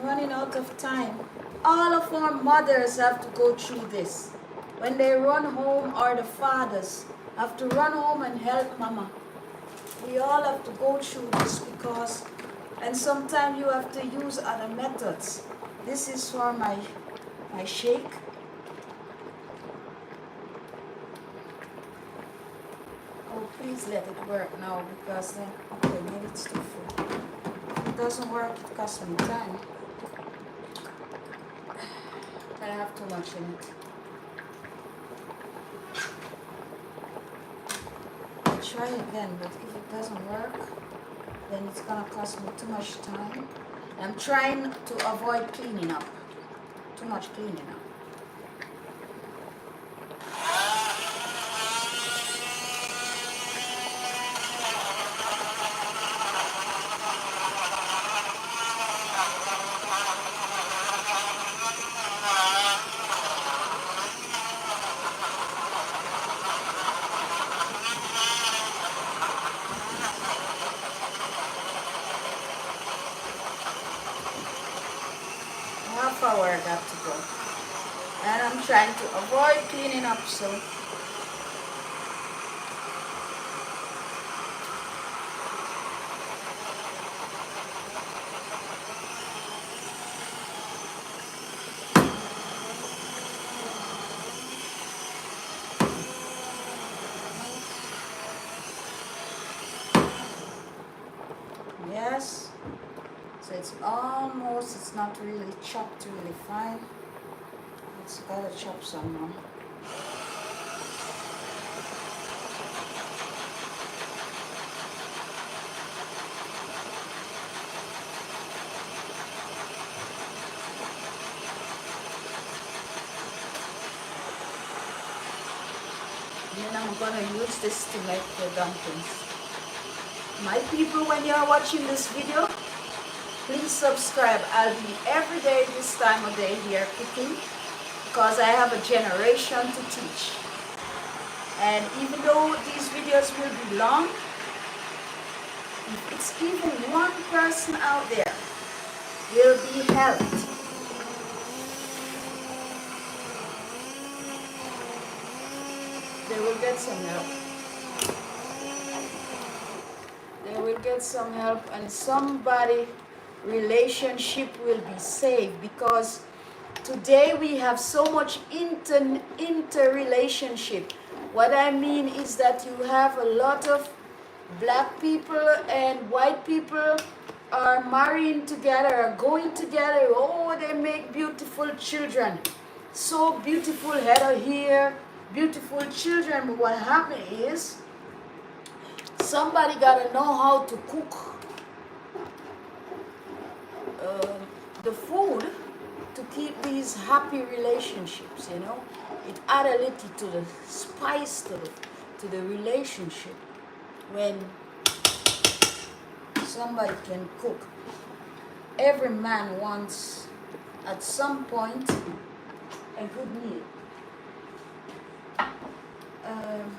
running out of time. All of our mothers have to go through this. When they run home, or the fathers have to run home and help mama. We all have to go through this because, and sometimes you have to use other methods. This is for my shake. Oh, please let it work now, because then, okay, maybe it's too full. If it doesn't work, it costs me time. I have too much in it. I'll try again, but if it doesn't work, then it's gonna cost me too much time. I'm trying to avoid cleaning up. Too much cleaning up. Half hour I got to go. And I'm trying to avoid cleaning up, so yes. So it's almost, it's not really chopped really fine. It's gotta chop some more. And then I'm gonna use this to make the dumplings. My people, when you are watching this video, please subscribe. I'll be every day this time of day here cooking, because I have a generation to teach. And even though these videos will be long, if it's even one person out there will be helped, they will get some help. They will get some help, and somebody relationship will be saved, because today we have so much interrelationship. What I mean is that you have a lot of black people and white people are marrying together, are going together. Oh, they make beautiful children. So beautiful head of hair, beautiful children. But what happened is, somebody got to know how to cook the food to keep these happy relationships, you know. It adds a little to the spice to the relationship when somebody can cook. Every man wants, at some point, a good meal. I'm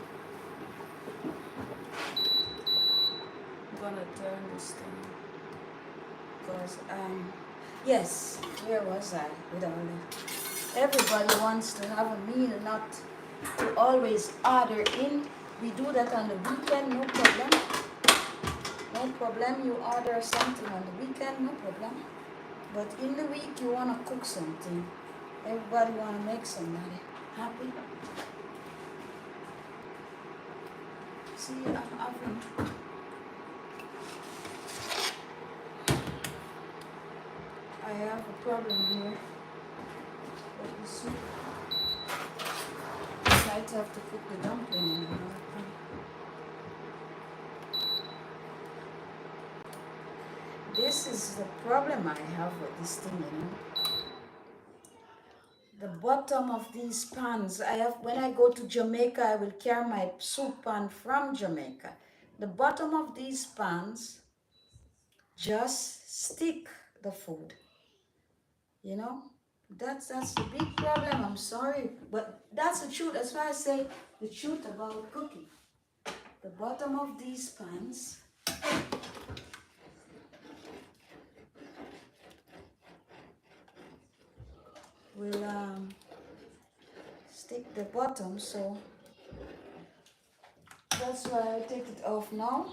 gonna turn this thing, because yes, where was I with all that? Everybody wants to have a meal, not to always order in. We do that on the weekend, no problem. No problem, you order something on the weekend, no problem. But in the week, you want to cook something. Everybody want to make somebody happy. See, I'm having... I have a problem here. Let me see. I might have to cook the dumpling in another pan. this is the problem I have with this thing, you know. The bottom of these pans, when I go to Jamaica, I will carry my soup pan from Jamaica. The bottom of these pans just stick the food, you know. That's the big problem. I'm sorry, but that's the truth. That's why I say the truth about cooking. The bottom of these pans will stick the bottom, so that's why I take it off now.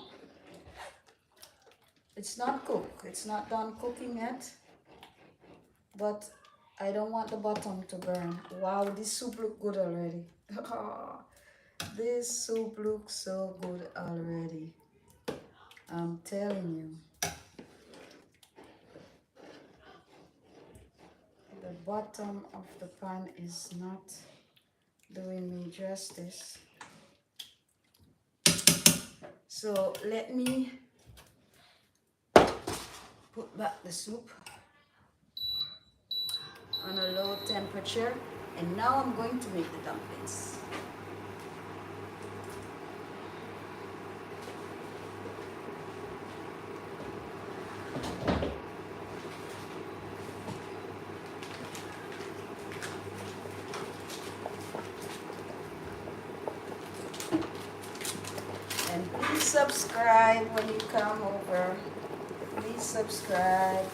It's not cooked. It's not done cooking yet, but I don't want the bottom to burn. Wow, this soup looks good already. This soup looks so good already. I'm telling you. The bottom of the pan is not doing me justice. So let me put back the soup on a low temperature, and now I'm going to make the dumplings. And please subscribe when you come over. Please subscribe.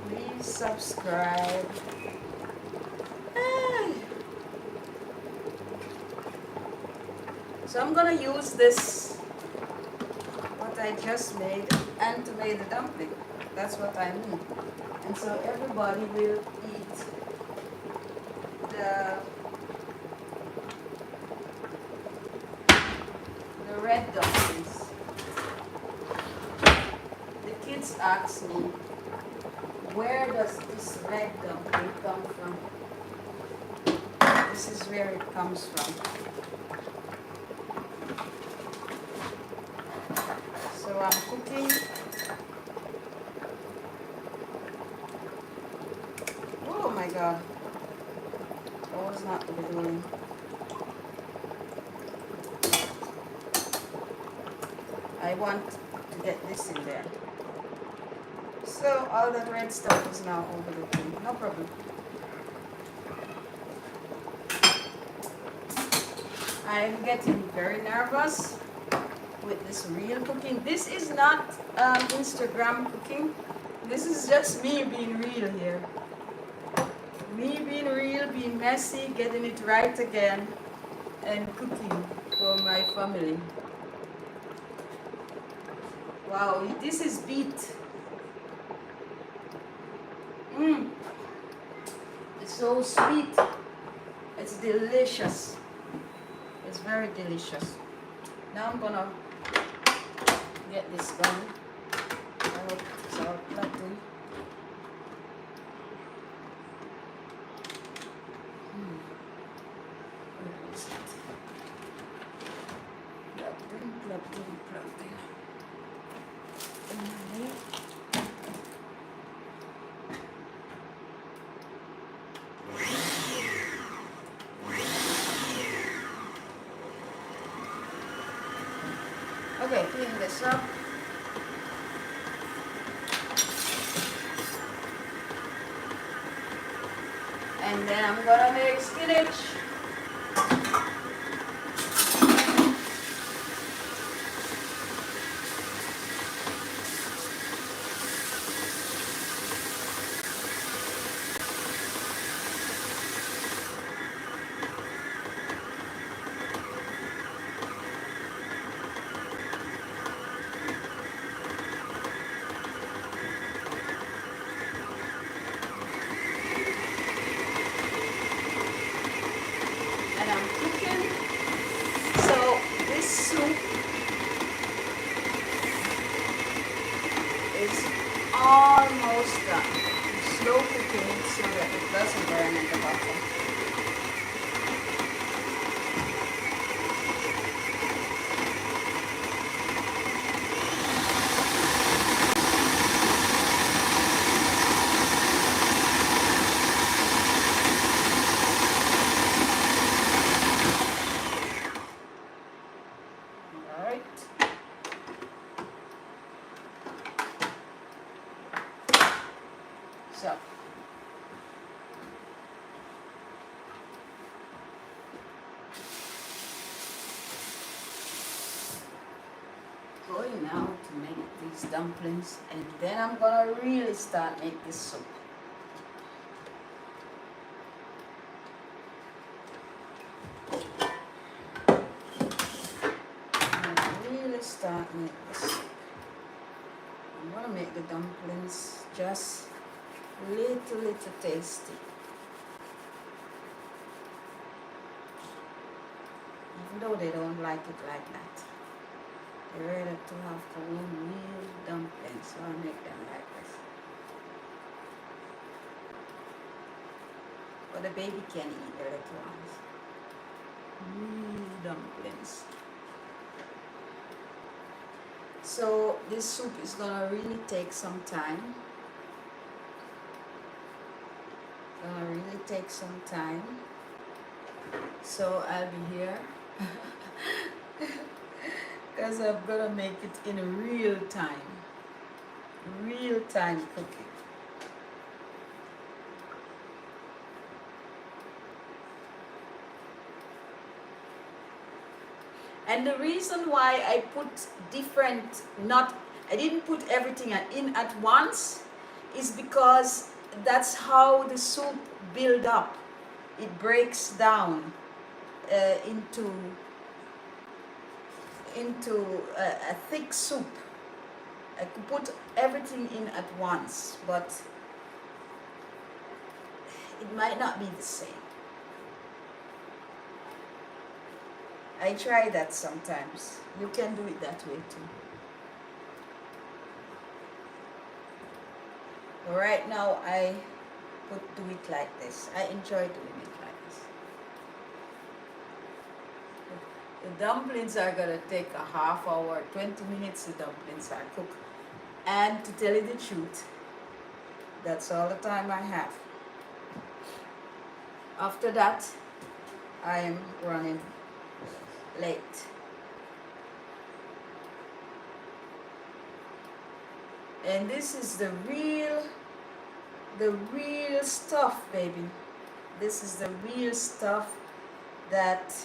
Please subscribe. So I'm gonna use this, what I just made, and to make the dumpling. That's what I mean. And so everybody will eat the red dumplings. The kids ask me, where does this red dumpling come from? This is where it comes from. So I'm cooking. Oh my God. That was not the doing. I want to get this in there. So all the red stuff is now over the thing. No problem. I'm getting very nervous with this real cooking. This is not Instagram cooking. This is just me being real here. Me being real, being messy, getting it right again, and cooking for my family. Wow, this is beet. It's so sweet. It's delicious. It's very delicious. Now I'm gonna get this done. I hope it's all plugged in. Where is it? Plugged in. Okay, clean this up. And then I'm gonna make spinach. And I'm cooking. So this soup is almost done. I'm slow cooking it so that it doesn't burn at the bottom. now to make these dumplings, and then I'm gonna really start make this soup. I'm gonna really start make this soup. I'm gonna make the dumplings just little tasty. Even though they don't like it like that. They're ready to have own real dumplings, so I'll make them like this. But the baby can eat the little ones. Real dumplings. So this soup is gonna really take some time. Gonna really take some time. So I'll be here. Because I'm gonna make it in real time cooking. And the reason why I put different, I didn't put everything in at once, is because that's how the soup build up. It breaks down into a thick soup. I could put everything in at once, but it might not be the same. I try that sometimes. You can do it that way too. But right now I do it like this. I enjoy doing it like this. The dumplings are gonna take a half hour, 20 minutes. The dumplings are cooked. And to tell you the truth, that's all the time I have. After that, I am running late. And this is the real stuff, baby. This is the real stuff that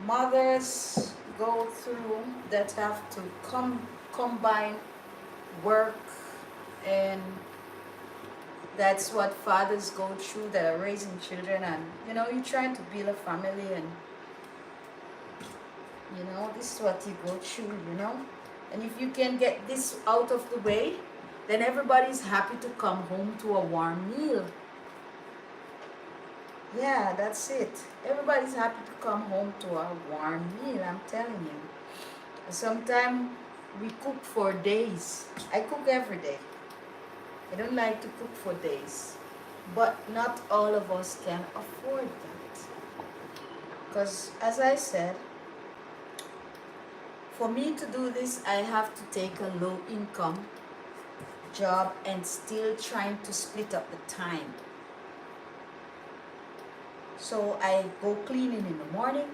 mothers go through, that have to combine work, and that's what fathers go through that are raising children, and you're trying to build a family, and this is what you go through, and if you can get this out of the way, then everybody's happy to come home to a warm meal. Yeah, that's it. Everybody's happy to come home to a warm meal, I'm telling you. Sometimes we cook for days. I cook every day. I don't like to cook for days. But not all of us can afford that. Because, as I said, for me to do this, I have to take a low income job and still trying to split up the time. So I go cleaning in the morning,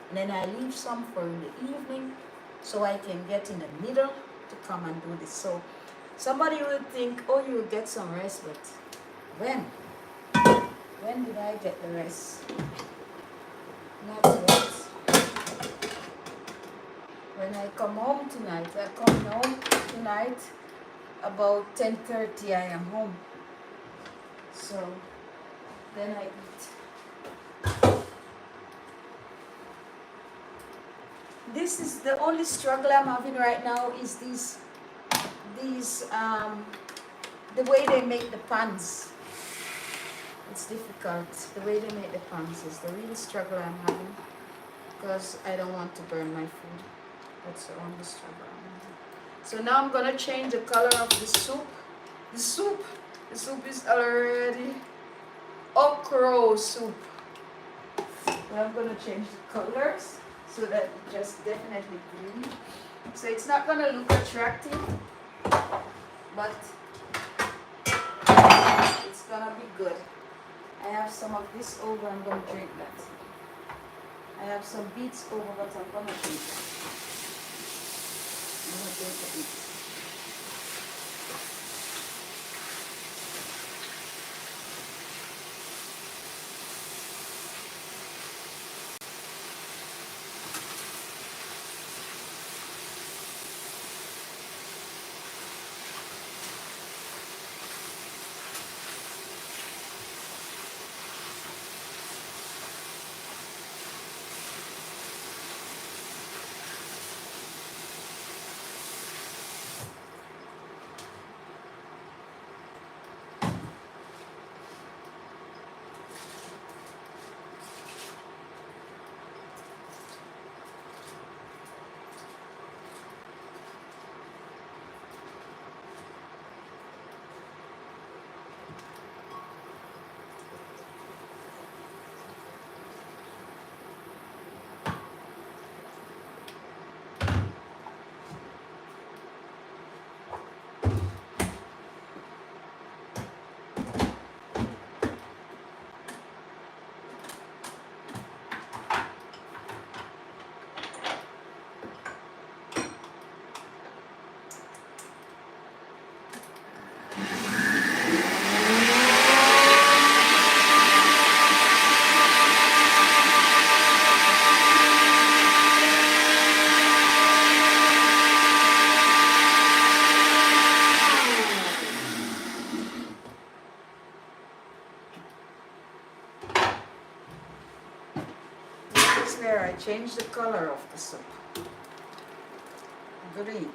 and then I leave some for in the evening, so I can get in the middle to come and do this. So somebody will think, oh, you will get some rest, but when? When did I get the rest? Not yet. When I come home tonight, about 10:30 I am home. So then I eat. This is the only struggle I'm having right now, is the way they make the pans. It's difficult. The way they make the pans is the real struggle I'm having, because I don't want to burn my food. That's the only struggle I'm having. So now I'm gonna change the color of the soup. The soup is already OKRA soup. But I'm gonna change the colors so that it just definitely green. So it's not gonna look attractive, but it's gonna be good. I have some of this over, I'm gonna drink that. I have some beets over, but I'm gonna drink that. I'm gonna drink the beets. where I changed the color of the soup. Green.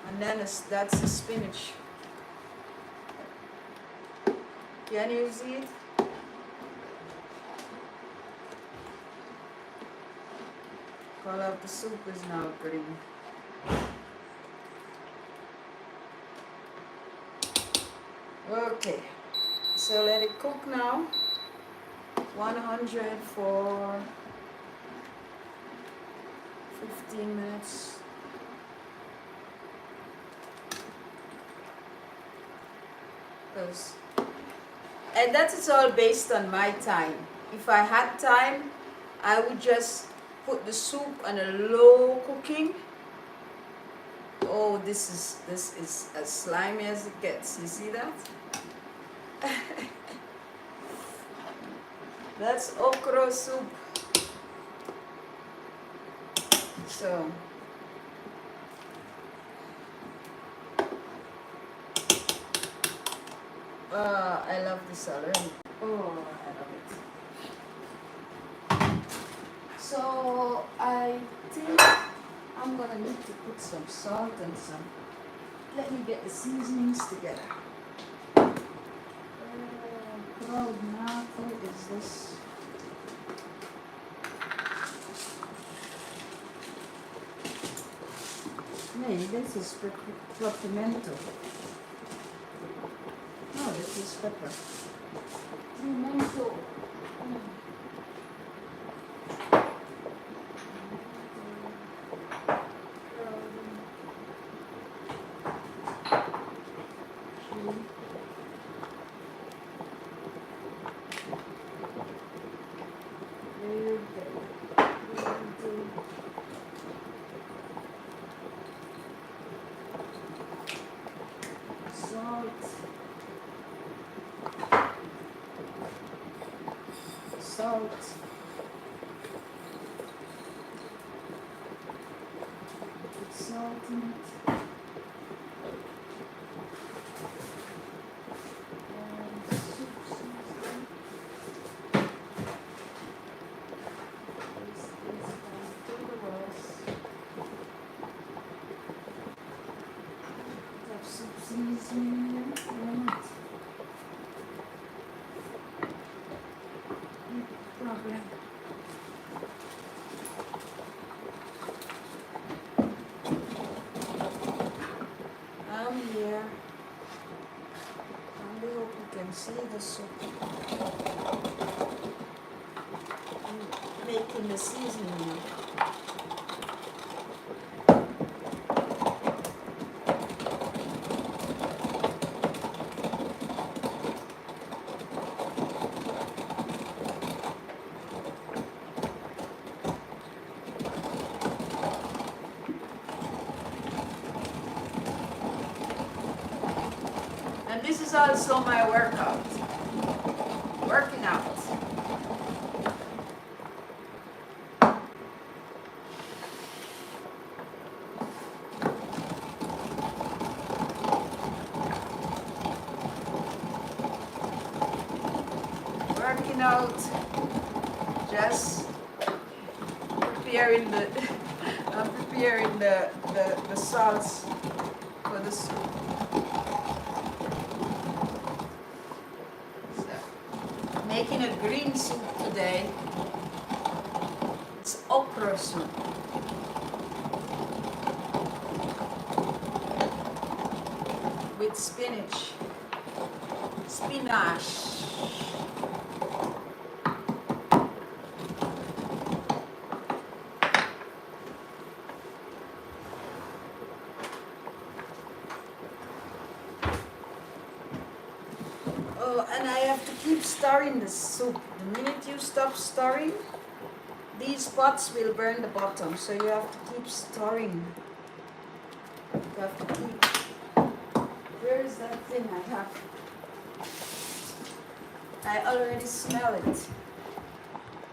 And then that's the spinach. Can you see it? Color of the soup is now green. Okay, so let it cook now. 100 for 15 minutes. And that is all based on my time. If I had time, I would just put the soup on a low cooking. Oh, this is as slimy as it gets. You see that? That's okra soup. So I love this already. Oh, I love it. So I think I'm gonna need to put some salt and some. Let me get the seasonings together. Crowd knuckle is this? Nee, this is pimento. No, this is pepper. Pimento. Salt. Put salt in it. And soup seasoning. This is to the rest. Have soup seasoning in it. Problem. I'm here. I really hope you can see the soup. I'm making the seasoning. And this is also my workout. Working out. Working out. Just preparing the I'm preparing the sauce for the soup. Making a green soup today. It's okra soup. With spinach. Oh, and I have to keep stirring the soup. The minute you stop stirring, these pots will burn the bottom, so you have to keep stirring. You have to keep. Where is that thing I have? I already smell it.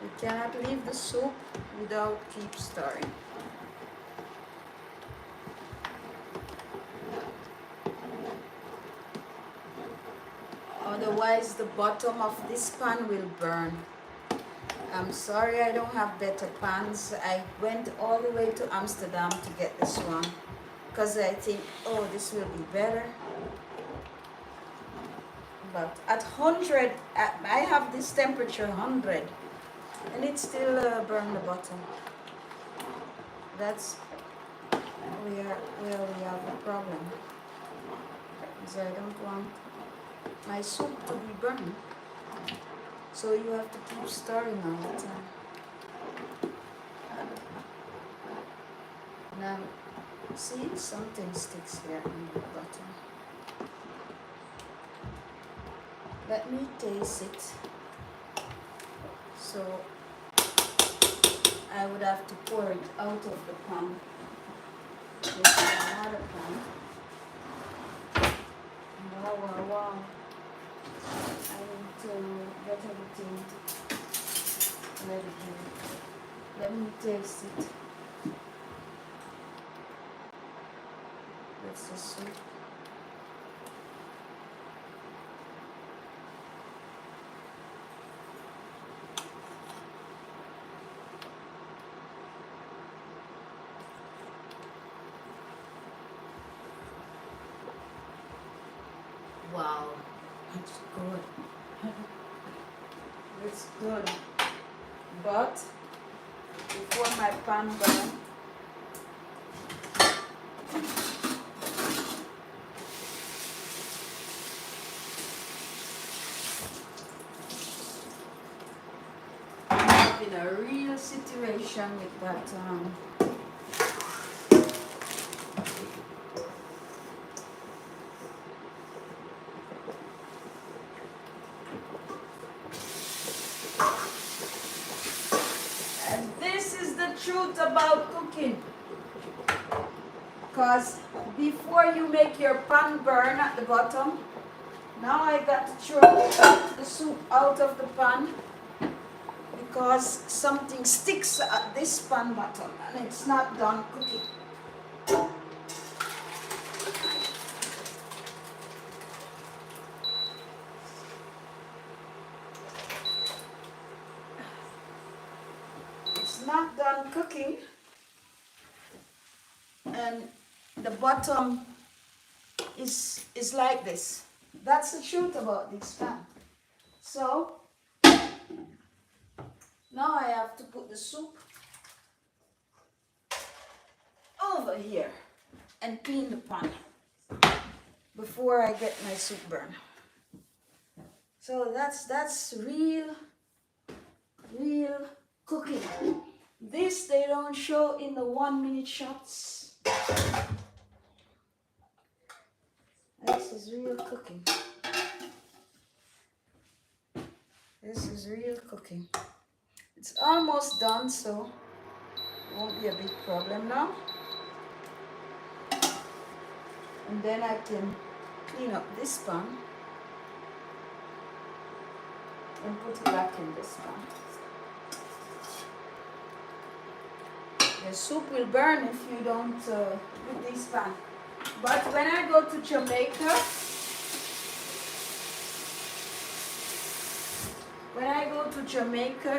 You cannot leave the soup without keep stirring. otherwise the bottom of this pan will burn. I'm sorry I don't have better pans. I went all the way to Amsterdam to get this one because I think, oh, this will be better. But at 100, I have this temperature 100 and it still burn the bottom. That's where we have a problem, because I don't want my soup to be burned. So you have to keep stirring all the time. Now, see, something sticks here in the bottom. Let me taste it. So I would have to pour it out of the pan. This is another pan. Wow. I need to get everything ready here. Let me taste it. That's the soup. Wow, it's good. It's good. But before my pan burns, I'm in a real situation with that and this is the truth about cooking, because before you make your pan burn at the bottom, now I got to throw the soup out of the pan because something sticks at this pan bottom and it's not done cooking. It's not done cooking and the bottom is like this. That's the truth about this pan. So now I have to put the soup over here and clean the pan before I get my soup burned. So that's real cooking. This they don't show in the 1-minute shots. This is real cooking. This is real cooking. It's almost done, so it won't be a big problem now. And then I can clean up this pan and put it back in this pan. The soup will burn if you don't put this pan. But when I go to Jamaica,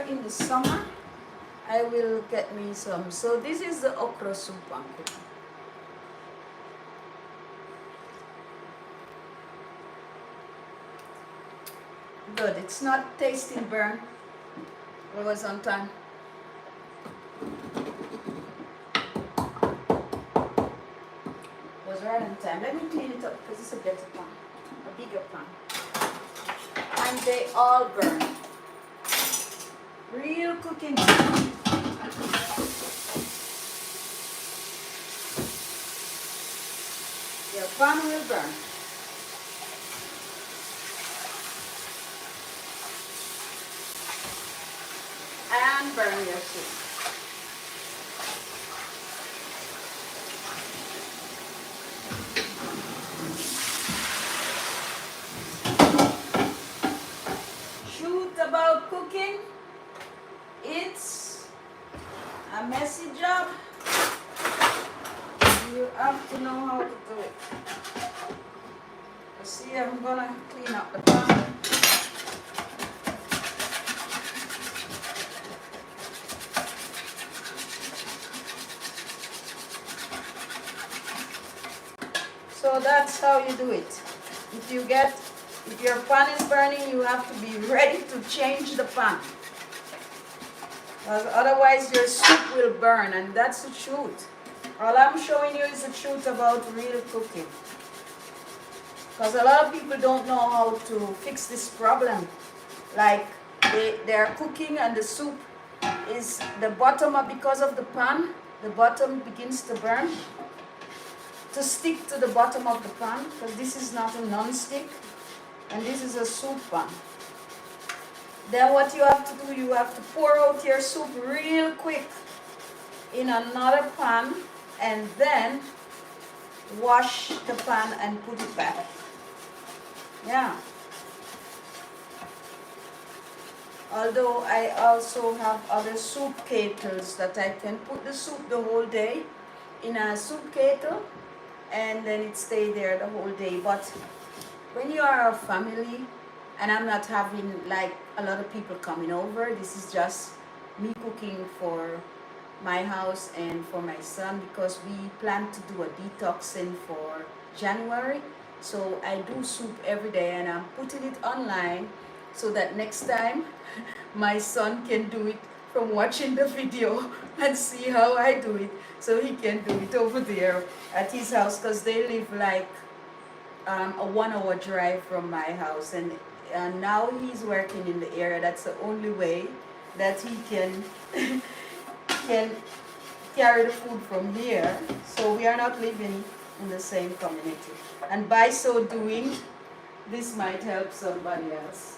in the summer, I will get me some. So this is the okra soup I'm cooking. Good, it's not tasting burnt. It was on time. It was right on time. Let me clean it up because it's a better pan, a bigger pan. And they all burn. Real cooking. Your pan will burn. And burn your soup. Truth about cooking, it's a messy job. You have to know how to do it. You see, I'm gonna clean up the pan. So that's how you do it. If your pan is burning, you have to be ready to change the pan. Otherwise your soup will burn, and that's the truth. All I'm showing you is the truth about real cooking. Because a lot of people don't know how to fix this problem. Like they're cooking and the soup is the bottom up because of the pan. The bottom begins to burn. To stick to the bottom of the pan, because this is not a non-stick and this is a soup pan. Then what you have to do, you have to pour out your soup real quick in another pan and then wash the pan and put it back. Yeah. Although I also have other soup kettles that I can put the soup the whole day in a soup kettle and then it stay there the whole day. But when you are a family and I'm not having like a lot of people coming over, this is just me cooking for my house and for my son, because we plan to do a detoxing for January. So I do soup every day and I'm putting it online so that next time my son can do it from watching the video and see how I do it, so he can do it over there at his house, because they live like a 1 hour drive from my house, and now he's working in the area. That's the only way that he can can carry the food from here. So we are not living in the same community, and by so doing this might help somebody else.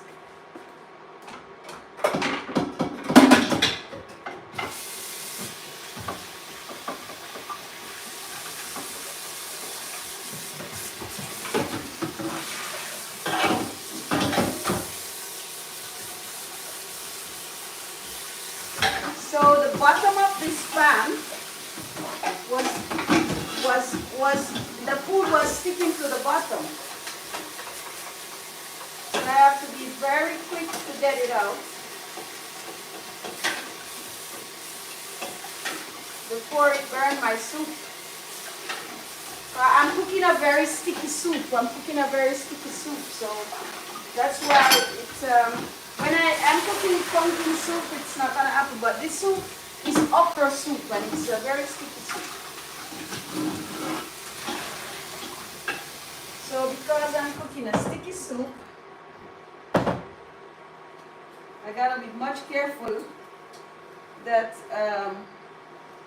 So the bottom of this pan was the food was sticking to the bottom. So I have to be very quick to get it out before it burns my soup. I'm cooking a very sticky soup. So that's why it's when I'm cooking pumpkin soup, it's not gonna happen. But this soup is okra soup, and it's a very sticky soup. So because I'm cooking a sticky soup, I gotta be much careful that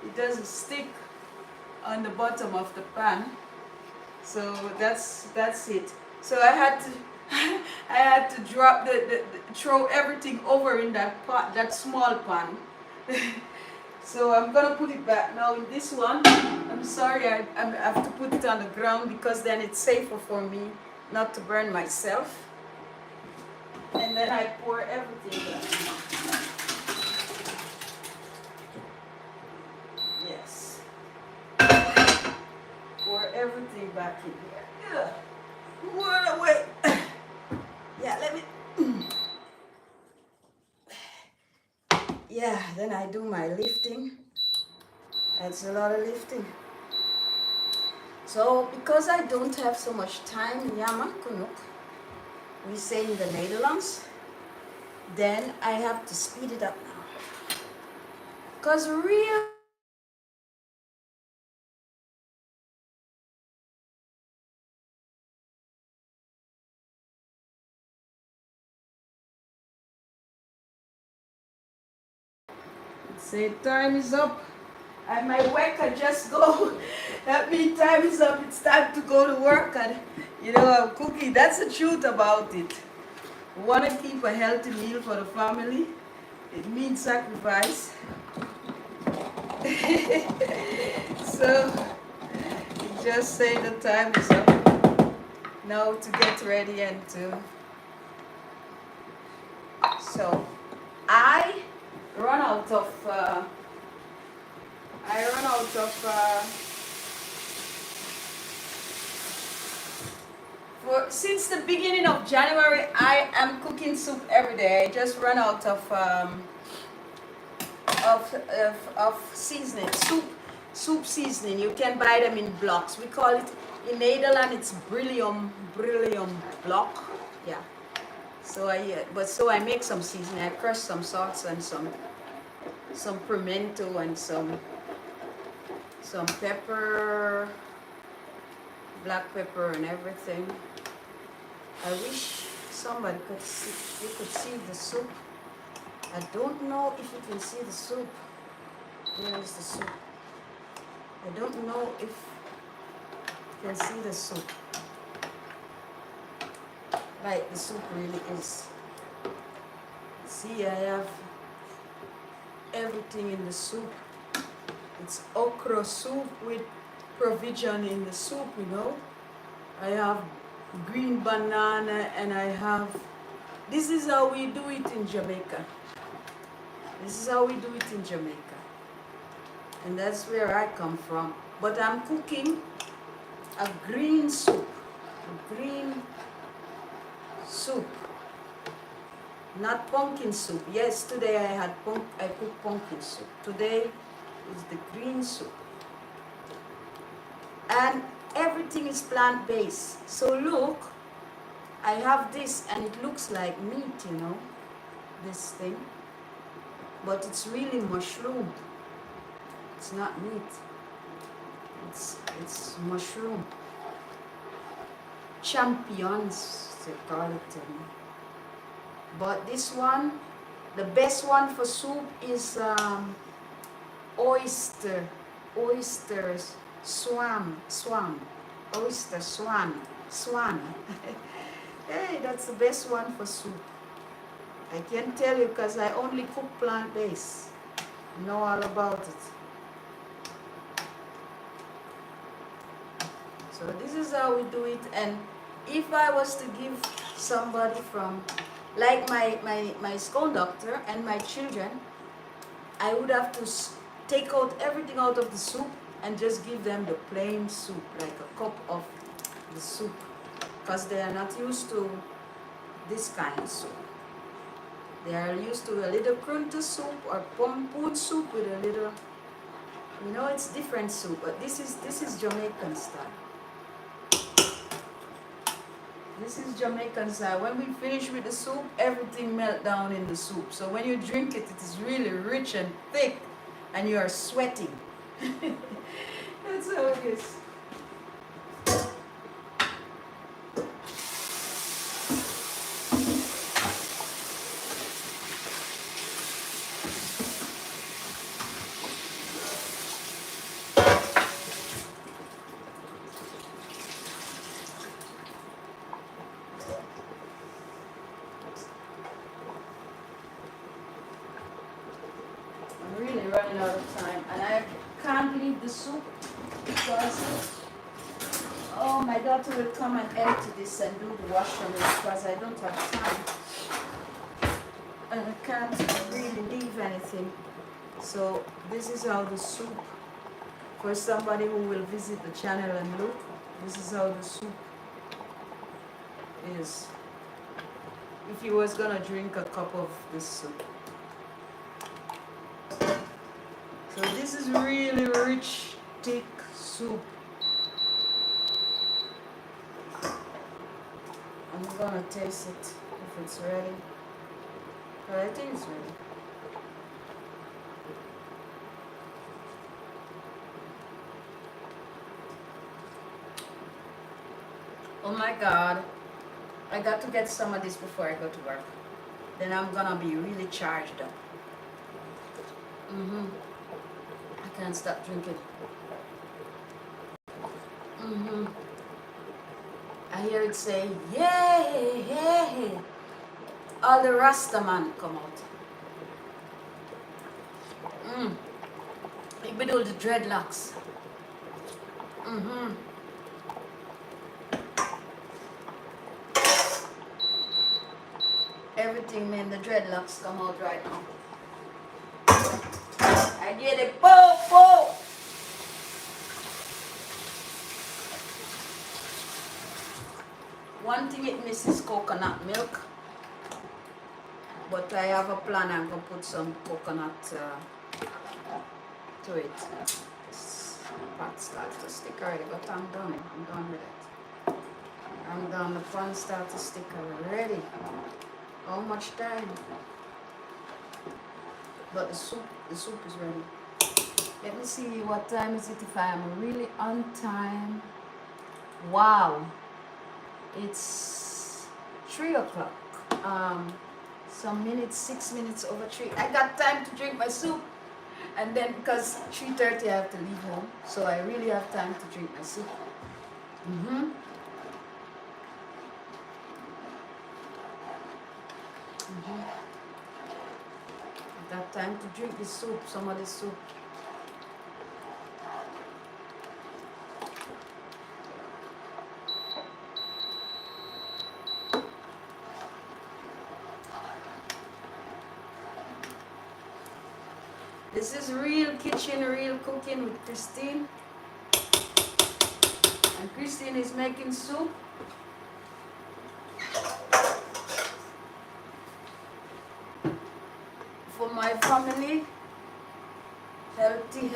it doesn't stick on the bottom of the pan. So that's it. So I had to drop throw everything over in that pot, that small pan. So I'm gonna put it back now in this one. I'm sorry, I have to put it on the ground because then it's safer for me not to burn myself. And then I pour everything back. Yes. Pour everything back in here. What away. Yeah, let me. Yeah, then I do my lifting. That's a lot of lifting. So because I don't have so much time, jammer genoeg, we say in the Netherlands, then I have to speed it up now. Because real say time is up. And my worker just go. That means time is up. It's time to go to work. And I'm cooking. That's the truth about it. We want to keep a healthy meal for the family. It means sacrifice. So just say the time is up. Now to get ready and to. So I run out of. Since the beginning of January, I am cooking soup every day. I just run out of seasoning, soup seasoning. You can buy them in blocks. We call it In Nederland, it's brillium block. Yeah. So I make some seasoning. I crush some salts and some pimento and some pepper, black pepper and everything. I wish somebody could see, you could see the soup. I don't know if you can see the soup. Where is the soup? I don't know if you can see the soup. Like the soup really is. See, I have everything in the soup. It's okra soup with provision in the soup, you know. I have green banana and I have, this is how we do it in Jamaica. This is how we do it in Jamaica. And that's where I come from. But I'm cooking a green soup. A green soup. Not pumpkin soup. Yes, today I cooked pumpkin soup. Today is the green soup. And everything is plant-based. So look, I have this and it looks like meat, you know, this thing. But it's really mushroom. It's not meat. It's mushroom. Champions, they call it. But this one, the best one for soup is oyster, swan. Oyster swan. Hey, that's the best one for soup. I can tell you because I only cook plant-based. I know all about it. So this is how we do it. And if I was to give somebody from, like my school doctor and my children, I would have to take out everything out of the soup and just give them the plain soup, like a cup of the soup, because they are not used to this kind of soup. They are used to a little krunta soup or pompoen soup with a little, you know, it's different soup, but this is Jamaican style. This is Jamaican style. When we finish with the soup, everything melt down in the soup. So when you drink it, it is really rich and thick, and you are sweating. That's how it is. Running out of time, and I can't leave the soup because my daughter will come and empty this and do the washroom because I don't have time and I can't really leave anything. So this is how the soup, for somebody who will visit the channel and look, this is how the soup is if you was gonna drink a cup of this soup. So this is really rich, thick soup. I'm gonna taste it if it's ready. But I think it's ready. Oh my God. I got to get some of this before I go to work. Then I'm gonna be really charged up. I can't stop drinking. I hear it say, yeah. All the Rasta man come out. He be do the dreadlocks. Everything, man, the dreadlocks come out right now. I get it, po. One thing it misses coconut milk, but I have a plan. I'm gonna put some coconut to it. It's pot starts to stick already, but I'm done. I'm done with it. I'm done. The pan starts to stick already. How much time? But the soup is ready. Let me see what time is it if I am really on time. Wow. It's 3 o'clock. Some minutes, 6 minutes over 3. I got time to drink my soup. And then because 3:30 I have to leave home. So I really have time to drink my soup. I got time to drink this soup, some of this soup. This is real kitchen, real cooking with Christine. And Christine is making soup. For my family. Healthy.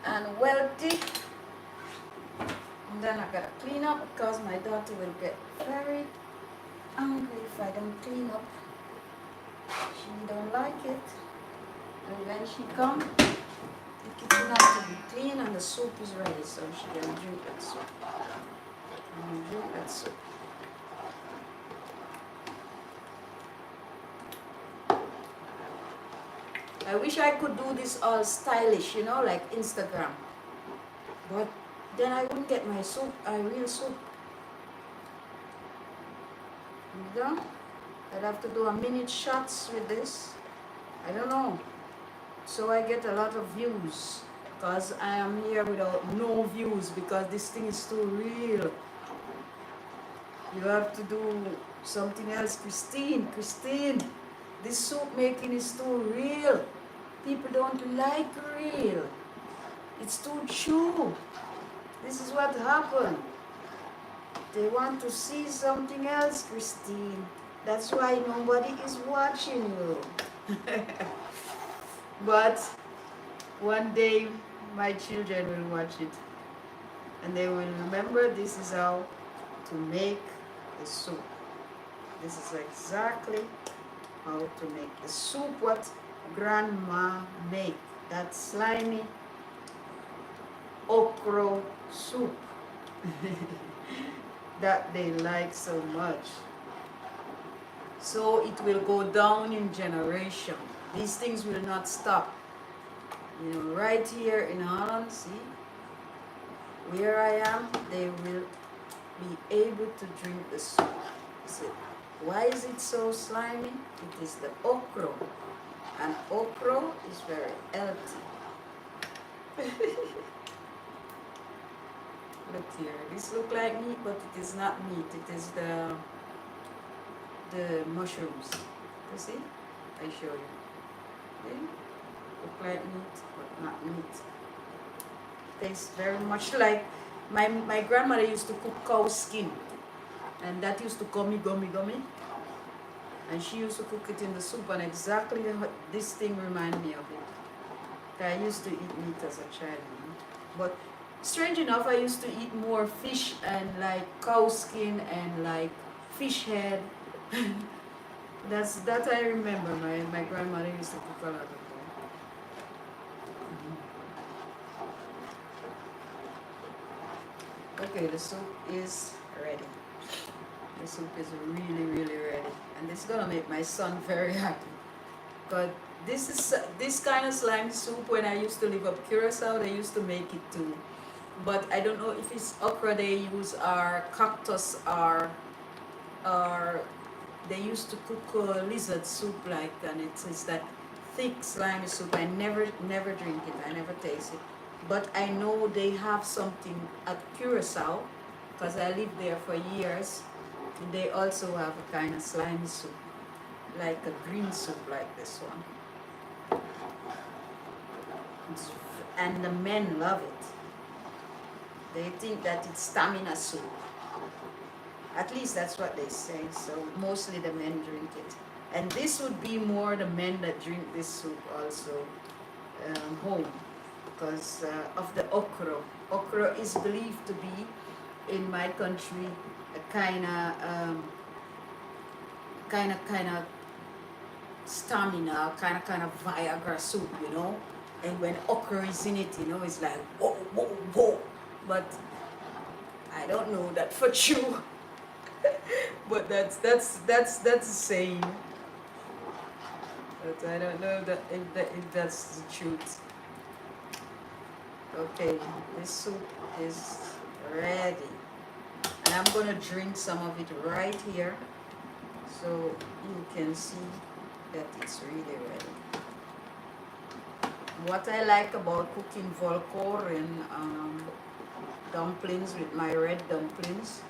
And wealthy. And then I gotta clean up because my daughter will get very angry if I don't clean up. She don't like it. And when she comes, the kitchen has to be clean and the soup is ready, so she can drink that soup. I wish I could do this all stylish, you know, like Instagram. But then I wouldn't get my soup, real soup. You know? I'd have to do a minute shots with this. I don't know. So I get a lot of views. Because I am here without no views because this thing is too real. You have to do something else. Christine, this soup making is too real. People don't like real. It's too true. This is what happened. They want to see something else, Christine. That's why nobody is watching you. But one day my children will watch it. And they will remember this is how to make the soup. This is exactly how to make the soup what grandma make. That slimy okra soup that they like so much. So it will go down in generation. These things will not stop. You know, right here in Holland, see, where I am, they will be able to drink the soup. See, why is it so slimy? It is the okra. And okra is very healthy. Look here. This look like meat, but it is not meat. It is the mushrooms. You see? I show you. Okay? Look like meat, but not meat. Tastes very much like my grandmother used to cook cow skin, and that used to gummy. And she used to cook it in the soup, and exactly this thing reminded me of it. I used to eat meat as a child, you know? But strange enough, I used to eat more fish and like cow skin and like fish head. That I remember. My grandmother used to cook a lot of them. Okay, the soup is ready. The soup is really ready, and this is gonna make my son very happy. But this kind of slime soup. When I used to live up Curacao, they used to make it too. But I don't know if it's okra they use or cactus or they used to cook lizard soup like, and it's that thick slimy soup. I never drink it. I never taste it. But I know they have something at Curacao because I lived there for years. And they also have a kind of slimy soup, like a green soup like this one. And the men love it. They think that it's stamina soup. At least that's what they say. So mostly the men drink it. And this would be more the men that drink this soup also home. because of the okra. Okra is believed to be, in my country, a kind of stamina, kind of Viagra soup, you know. And when okra is in it, you know, it's like whoa, whoa, whoa. But I don't know that for sure. But that's the saying. But I don't know that if that's the truth. Okay, this soup is ready. And I'm gonna drink some of it right here so you can see that it's really ready. What I like about cooking Volkoren dumplings with my red dumplings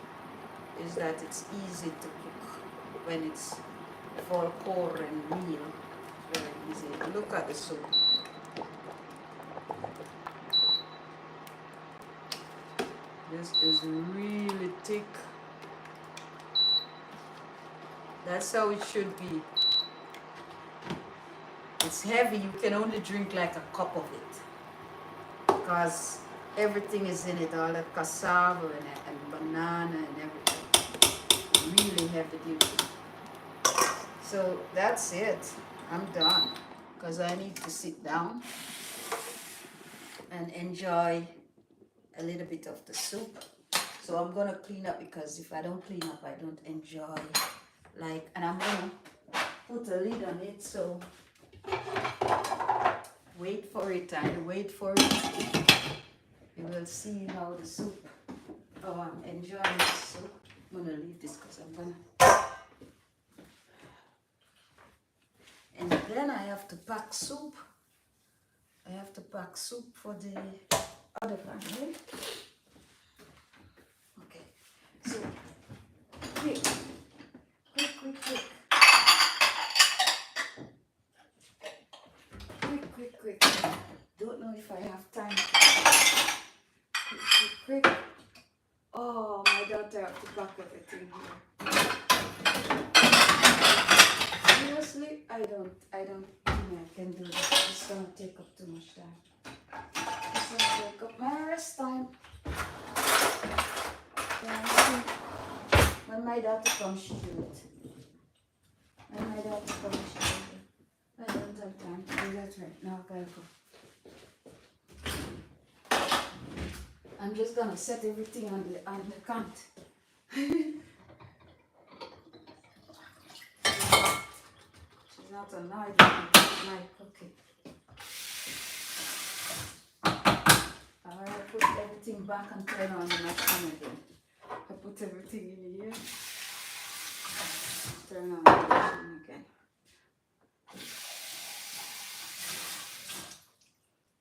is that it's easy to cook when it's Volkoren meal. Very easy. Look at the soup. This is really thick. That's how it should be. It's heavy, you can only drink like a cup of it because everything is in it, all the cassava and banana and everything. Really heavy duty. So that's it. I'm done because I need to sit down and enjoy a little bit of the soup. So I'm gonna clean up because if I don't clean up, I don't enjoy. And I'm gonna put a lid on it. So wait for it, and wait for it. You will see how the soup. Oh, I'm enjoying the soup. I'm gonna leave this because I'm gonna. And then I have to pack soup. I have to pack soup for the other family. Okay, so quick. Quick. Don't know if I have time. Quick. Oh, my daughter have to pack everything here. Seriously, I don't think I can do this. It's gonna take up too much time. It's gonna take up my rest time. Yeah, when my daughter comes, she do it. When my daughter comes, she do it. I don't have time to do that right now. I gotta go. I'm just gonna set everything on the cant. She's not annoyed with me, like, okay. I put everything back and turn on the fan again. I put everything in here. Turn on the machine again.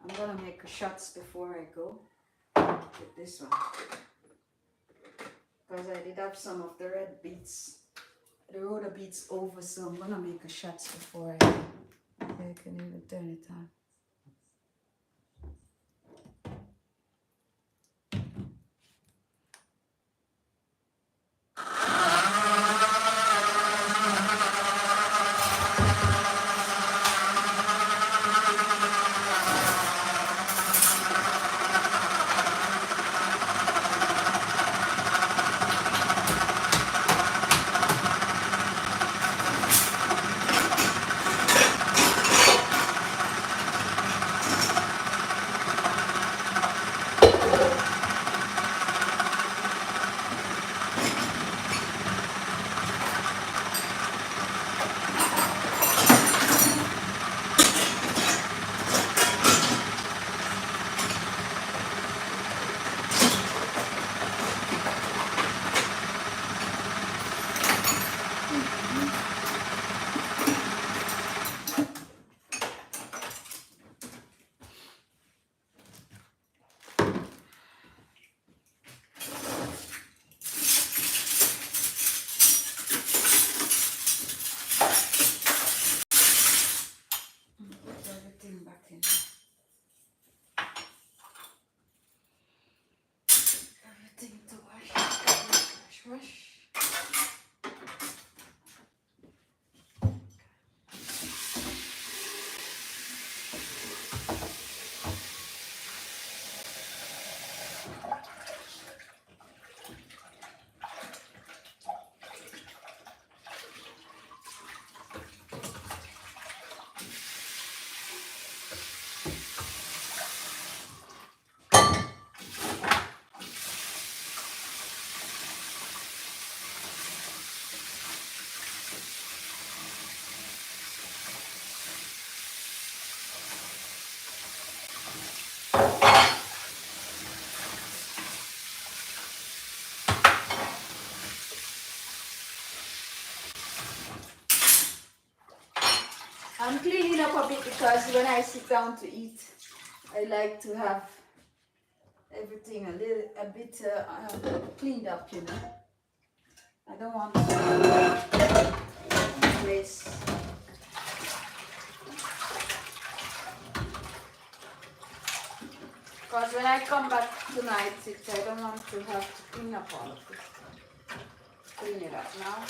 I'm gonna make shots before I go with this one. Because I did have some of the red beets, the rhoda beets over, so I'm gonna make a shots before I can even turn it on. because when I sit down to eat, I like to have everything a bit cleaned up, you know. I don't want to waste. Because when I come back tonight, I don't want to have to clean up all of this. Clean it up now.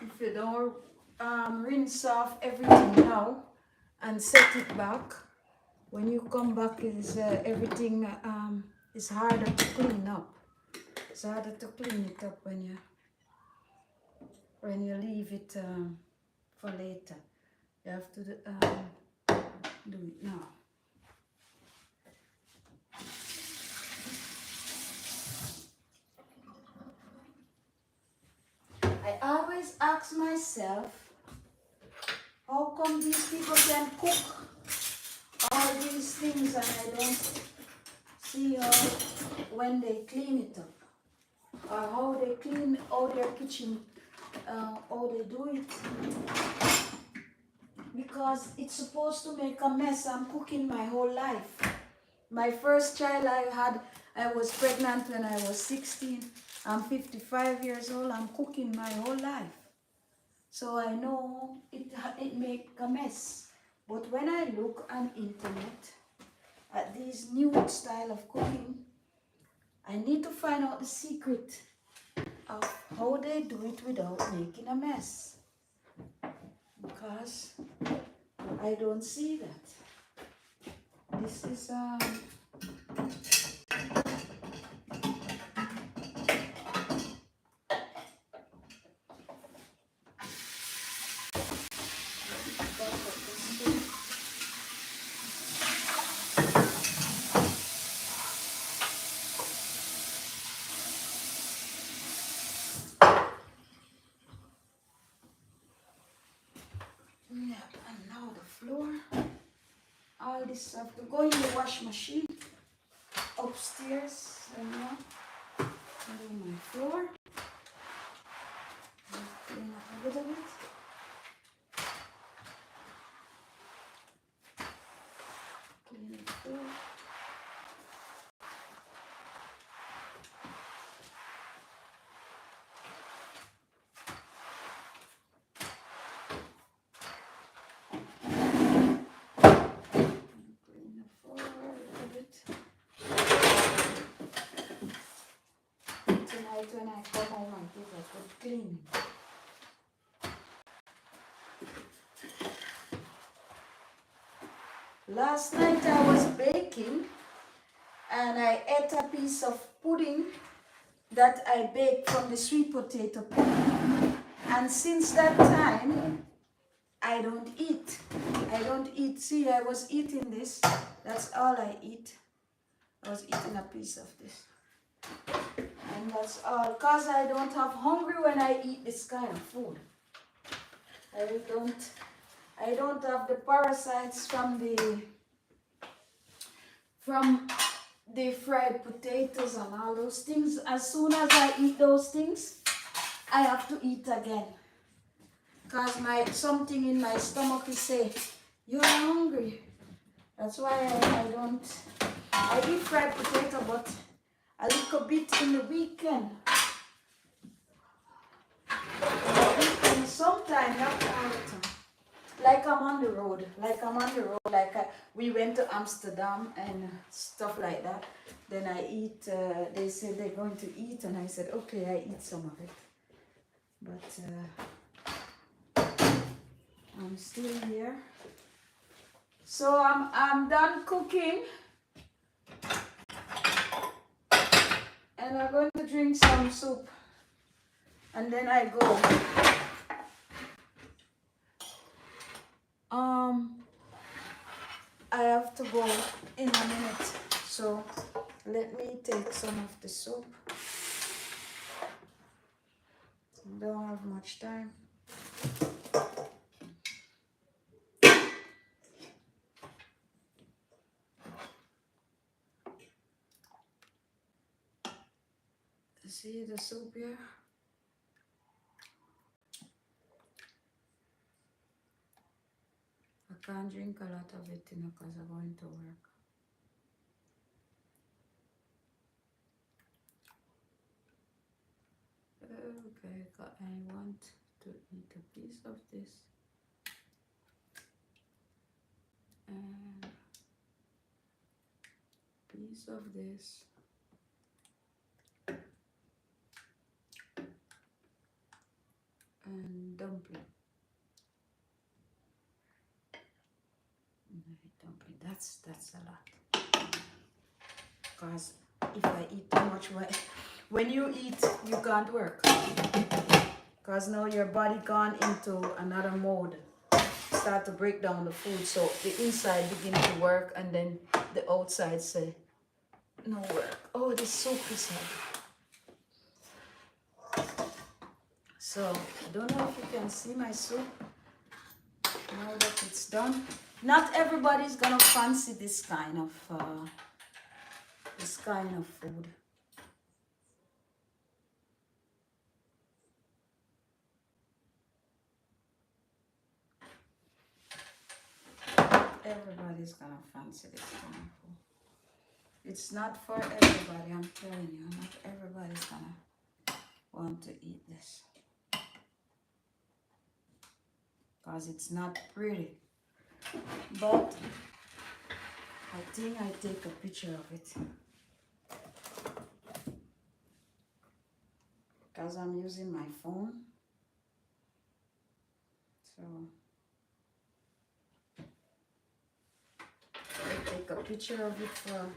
If you don't rinse off everything now and set it back, when you come back, is everything is harder to clean up. It's harder to clean it up when you leave it for later. You have to do it now. I always ask myself, how come these people can cook all these things and I don't see when they clean it up, or how they clean out their kitchen, how they do it, because it's supposed to make a mess. I'm cooking my whole life. My first child I was pregnant when I was 16. I'm 55 years old. I'm cooking my whole life, so I know it make a mess. But when I look on internet at these new style of cooking, I need to find out the secret of how they do it without making a mess, because I don't see that. This is Yeah, and now the floor. All this stuff to go in the wash machine upstairs. And now clean my floor. Clean up a little bit. Clean the floor. Tonight when I come home and give a good cleaning. Last night I was baking and I ate a piece of pudding that I baked from the sweet potato pudding. And since that time, I don't eat. I don't eat. See, I was eating this. That's all I eat. I was eating a piece of this. And that's all. Because I don't have hungry when I eat this kind of food. I don't have the parasites from the fried potatoes and all those things. As soon as I eat those things, I have to eat again. Because something in my stomach is saying, you're hungry. That's why I eat fried potato, but a little bit in the weekend. Sometimes, not all the time. Like I'm on the road. We went to Amsterdam and stuff like that. Then I eat, they said they're going to eat, and I said, okay, I eat some of it. But I'm still here. So I'm done cooking. And I'm going to drink some soup. And then I go. I have to go in a minute. So let me take some of the soup. I don't have much time. See the soup here? I can't drink a lot of it, because I'm going to work. Okay, I want to eat a piece of this. And piece of this. And dumpling. Dumpling. That's a lot. Because if I eat too much, when you eat, you can't work. Because now your body gone into another mode. Start to break down the food, so the inside begin to work, and then the outside say no work. Oh, this soup is heavy. So I don't know if you can see my soup now that it's done. Not everybody's gonna fancy this kind of food. Everybody's gonna fancy this kind of food. It's not for everybody, I'm telling you. Not everybody's gonna want to eat this. Because it's not pretty. But I think I take a picture of it. Because I'm using my phone. So I take a picture of it for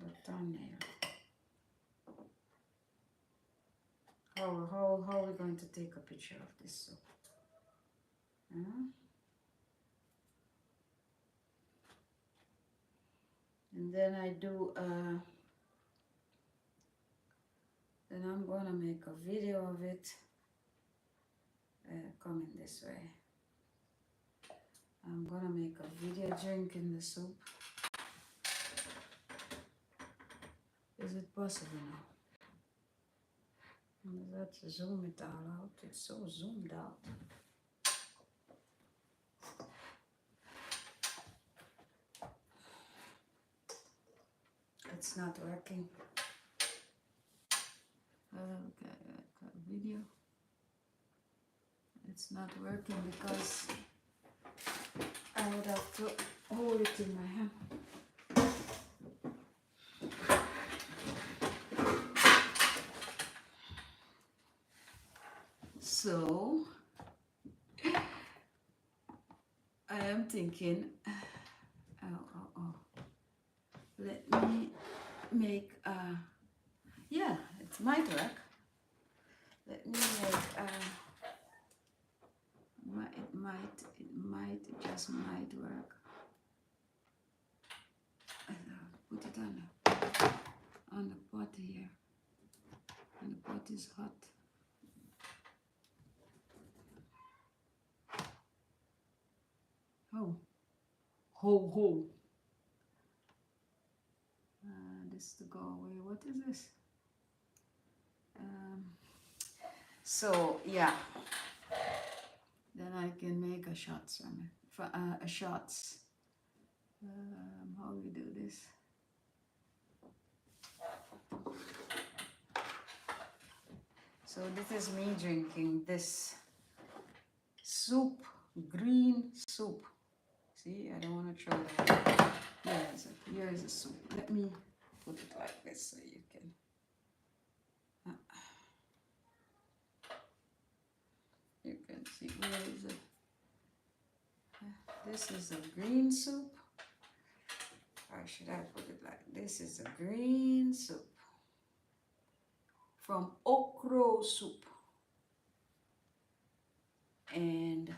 the thumbnail. How are we going to take a picture of this soup? And then I do then I'm gonna make a video of it coming this way. I'm gonna make a video drinking the soup. Is it possible now? Let's zoom it all out. It's so zoomed out. It's not working. Okay, video. It's not working because I would have to hold it in my hand. So I am thinking, let me make yeah, it might work. Let me make it just might work. Put it on the pot here, and the pot is hot. Oh, ho. This to go away. What is this? So yeah, then I can make a shots from it. A shots. How we do this? So this is me drinking this soup, green soup. See, I don't want to throw it away. Here is a soup. Let me put it like this so you can. You can see where is it. This is a green soup. Or should I put it like this? Is a green soup from OKRA soup. And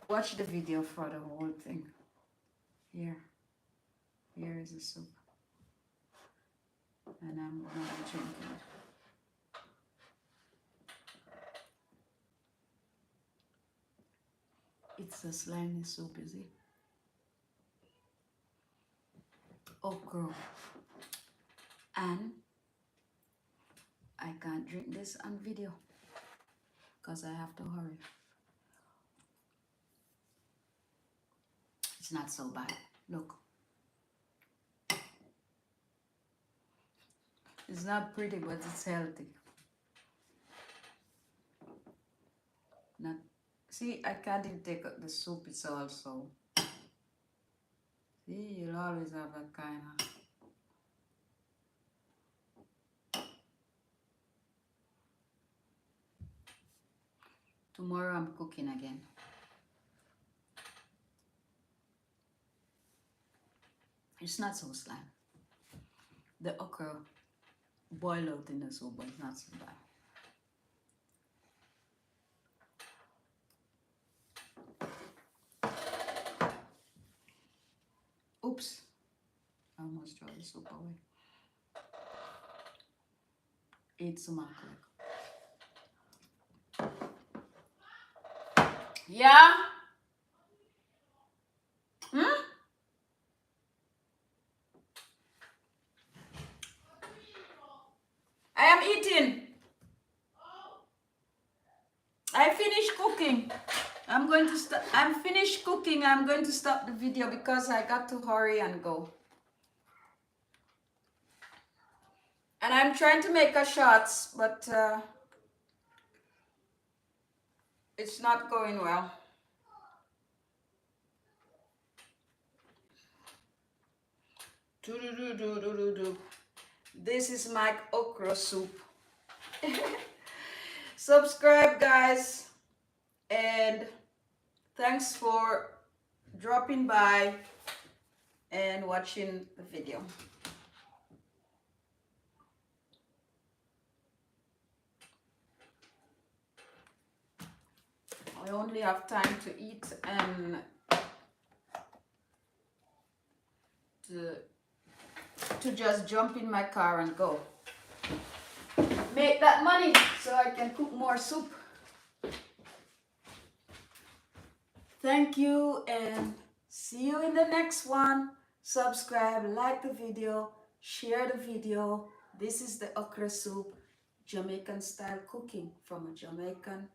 watch the video for the whole thing. Here is the soup. And I'm gonna be drinking it. It's a slimy soup, is it? Okra. And I can't drink this on video because I have to hurry. It's not so bad. Look. It's not pretty, but it's healthy. Not. See, I can't even take up the soup. It's also. See, you'll always have that kind of. Tomorrow I'm cooking again. It's not so slimy. The okra boil out in the soup, but it's not so bad. Oops, I almost threw the soup away. It's some macaroni. Yeah? I am eating. I finished cooking. I'm finished cooking. I'm going to stop the video because I got to hurry and go. And I'm trying to make a shots, but it's not going well. This is my okra soup. Subscribe, guys, and thanks for dropping by and watching the video. I only have time to eat and to just jump in my car and go. make that money so I can cook more soup. Thank you and see you in the next one. Subscribe, like the video, share the video. This is the okra soup, Jamaican style cooking from a Jamaican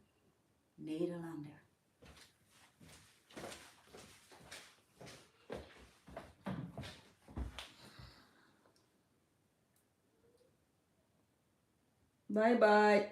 Nederlander. Bye bye.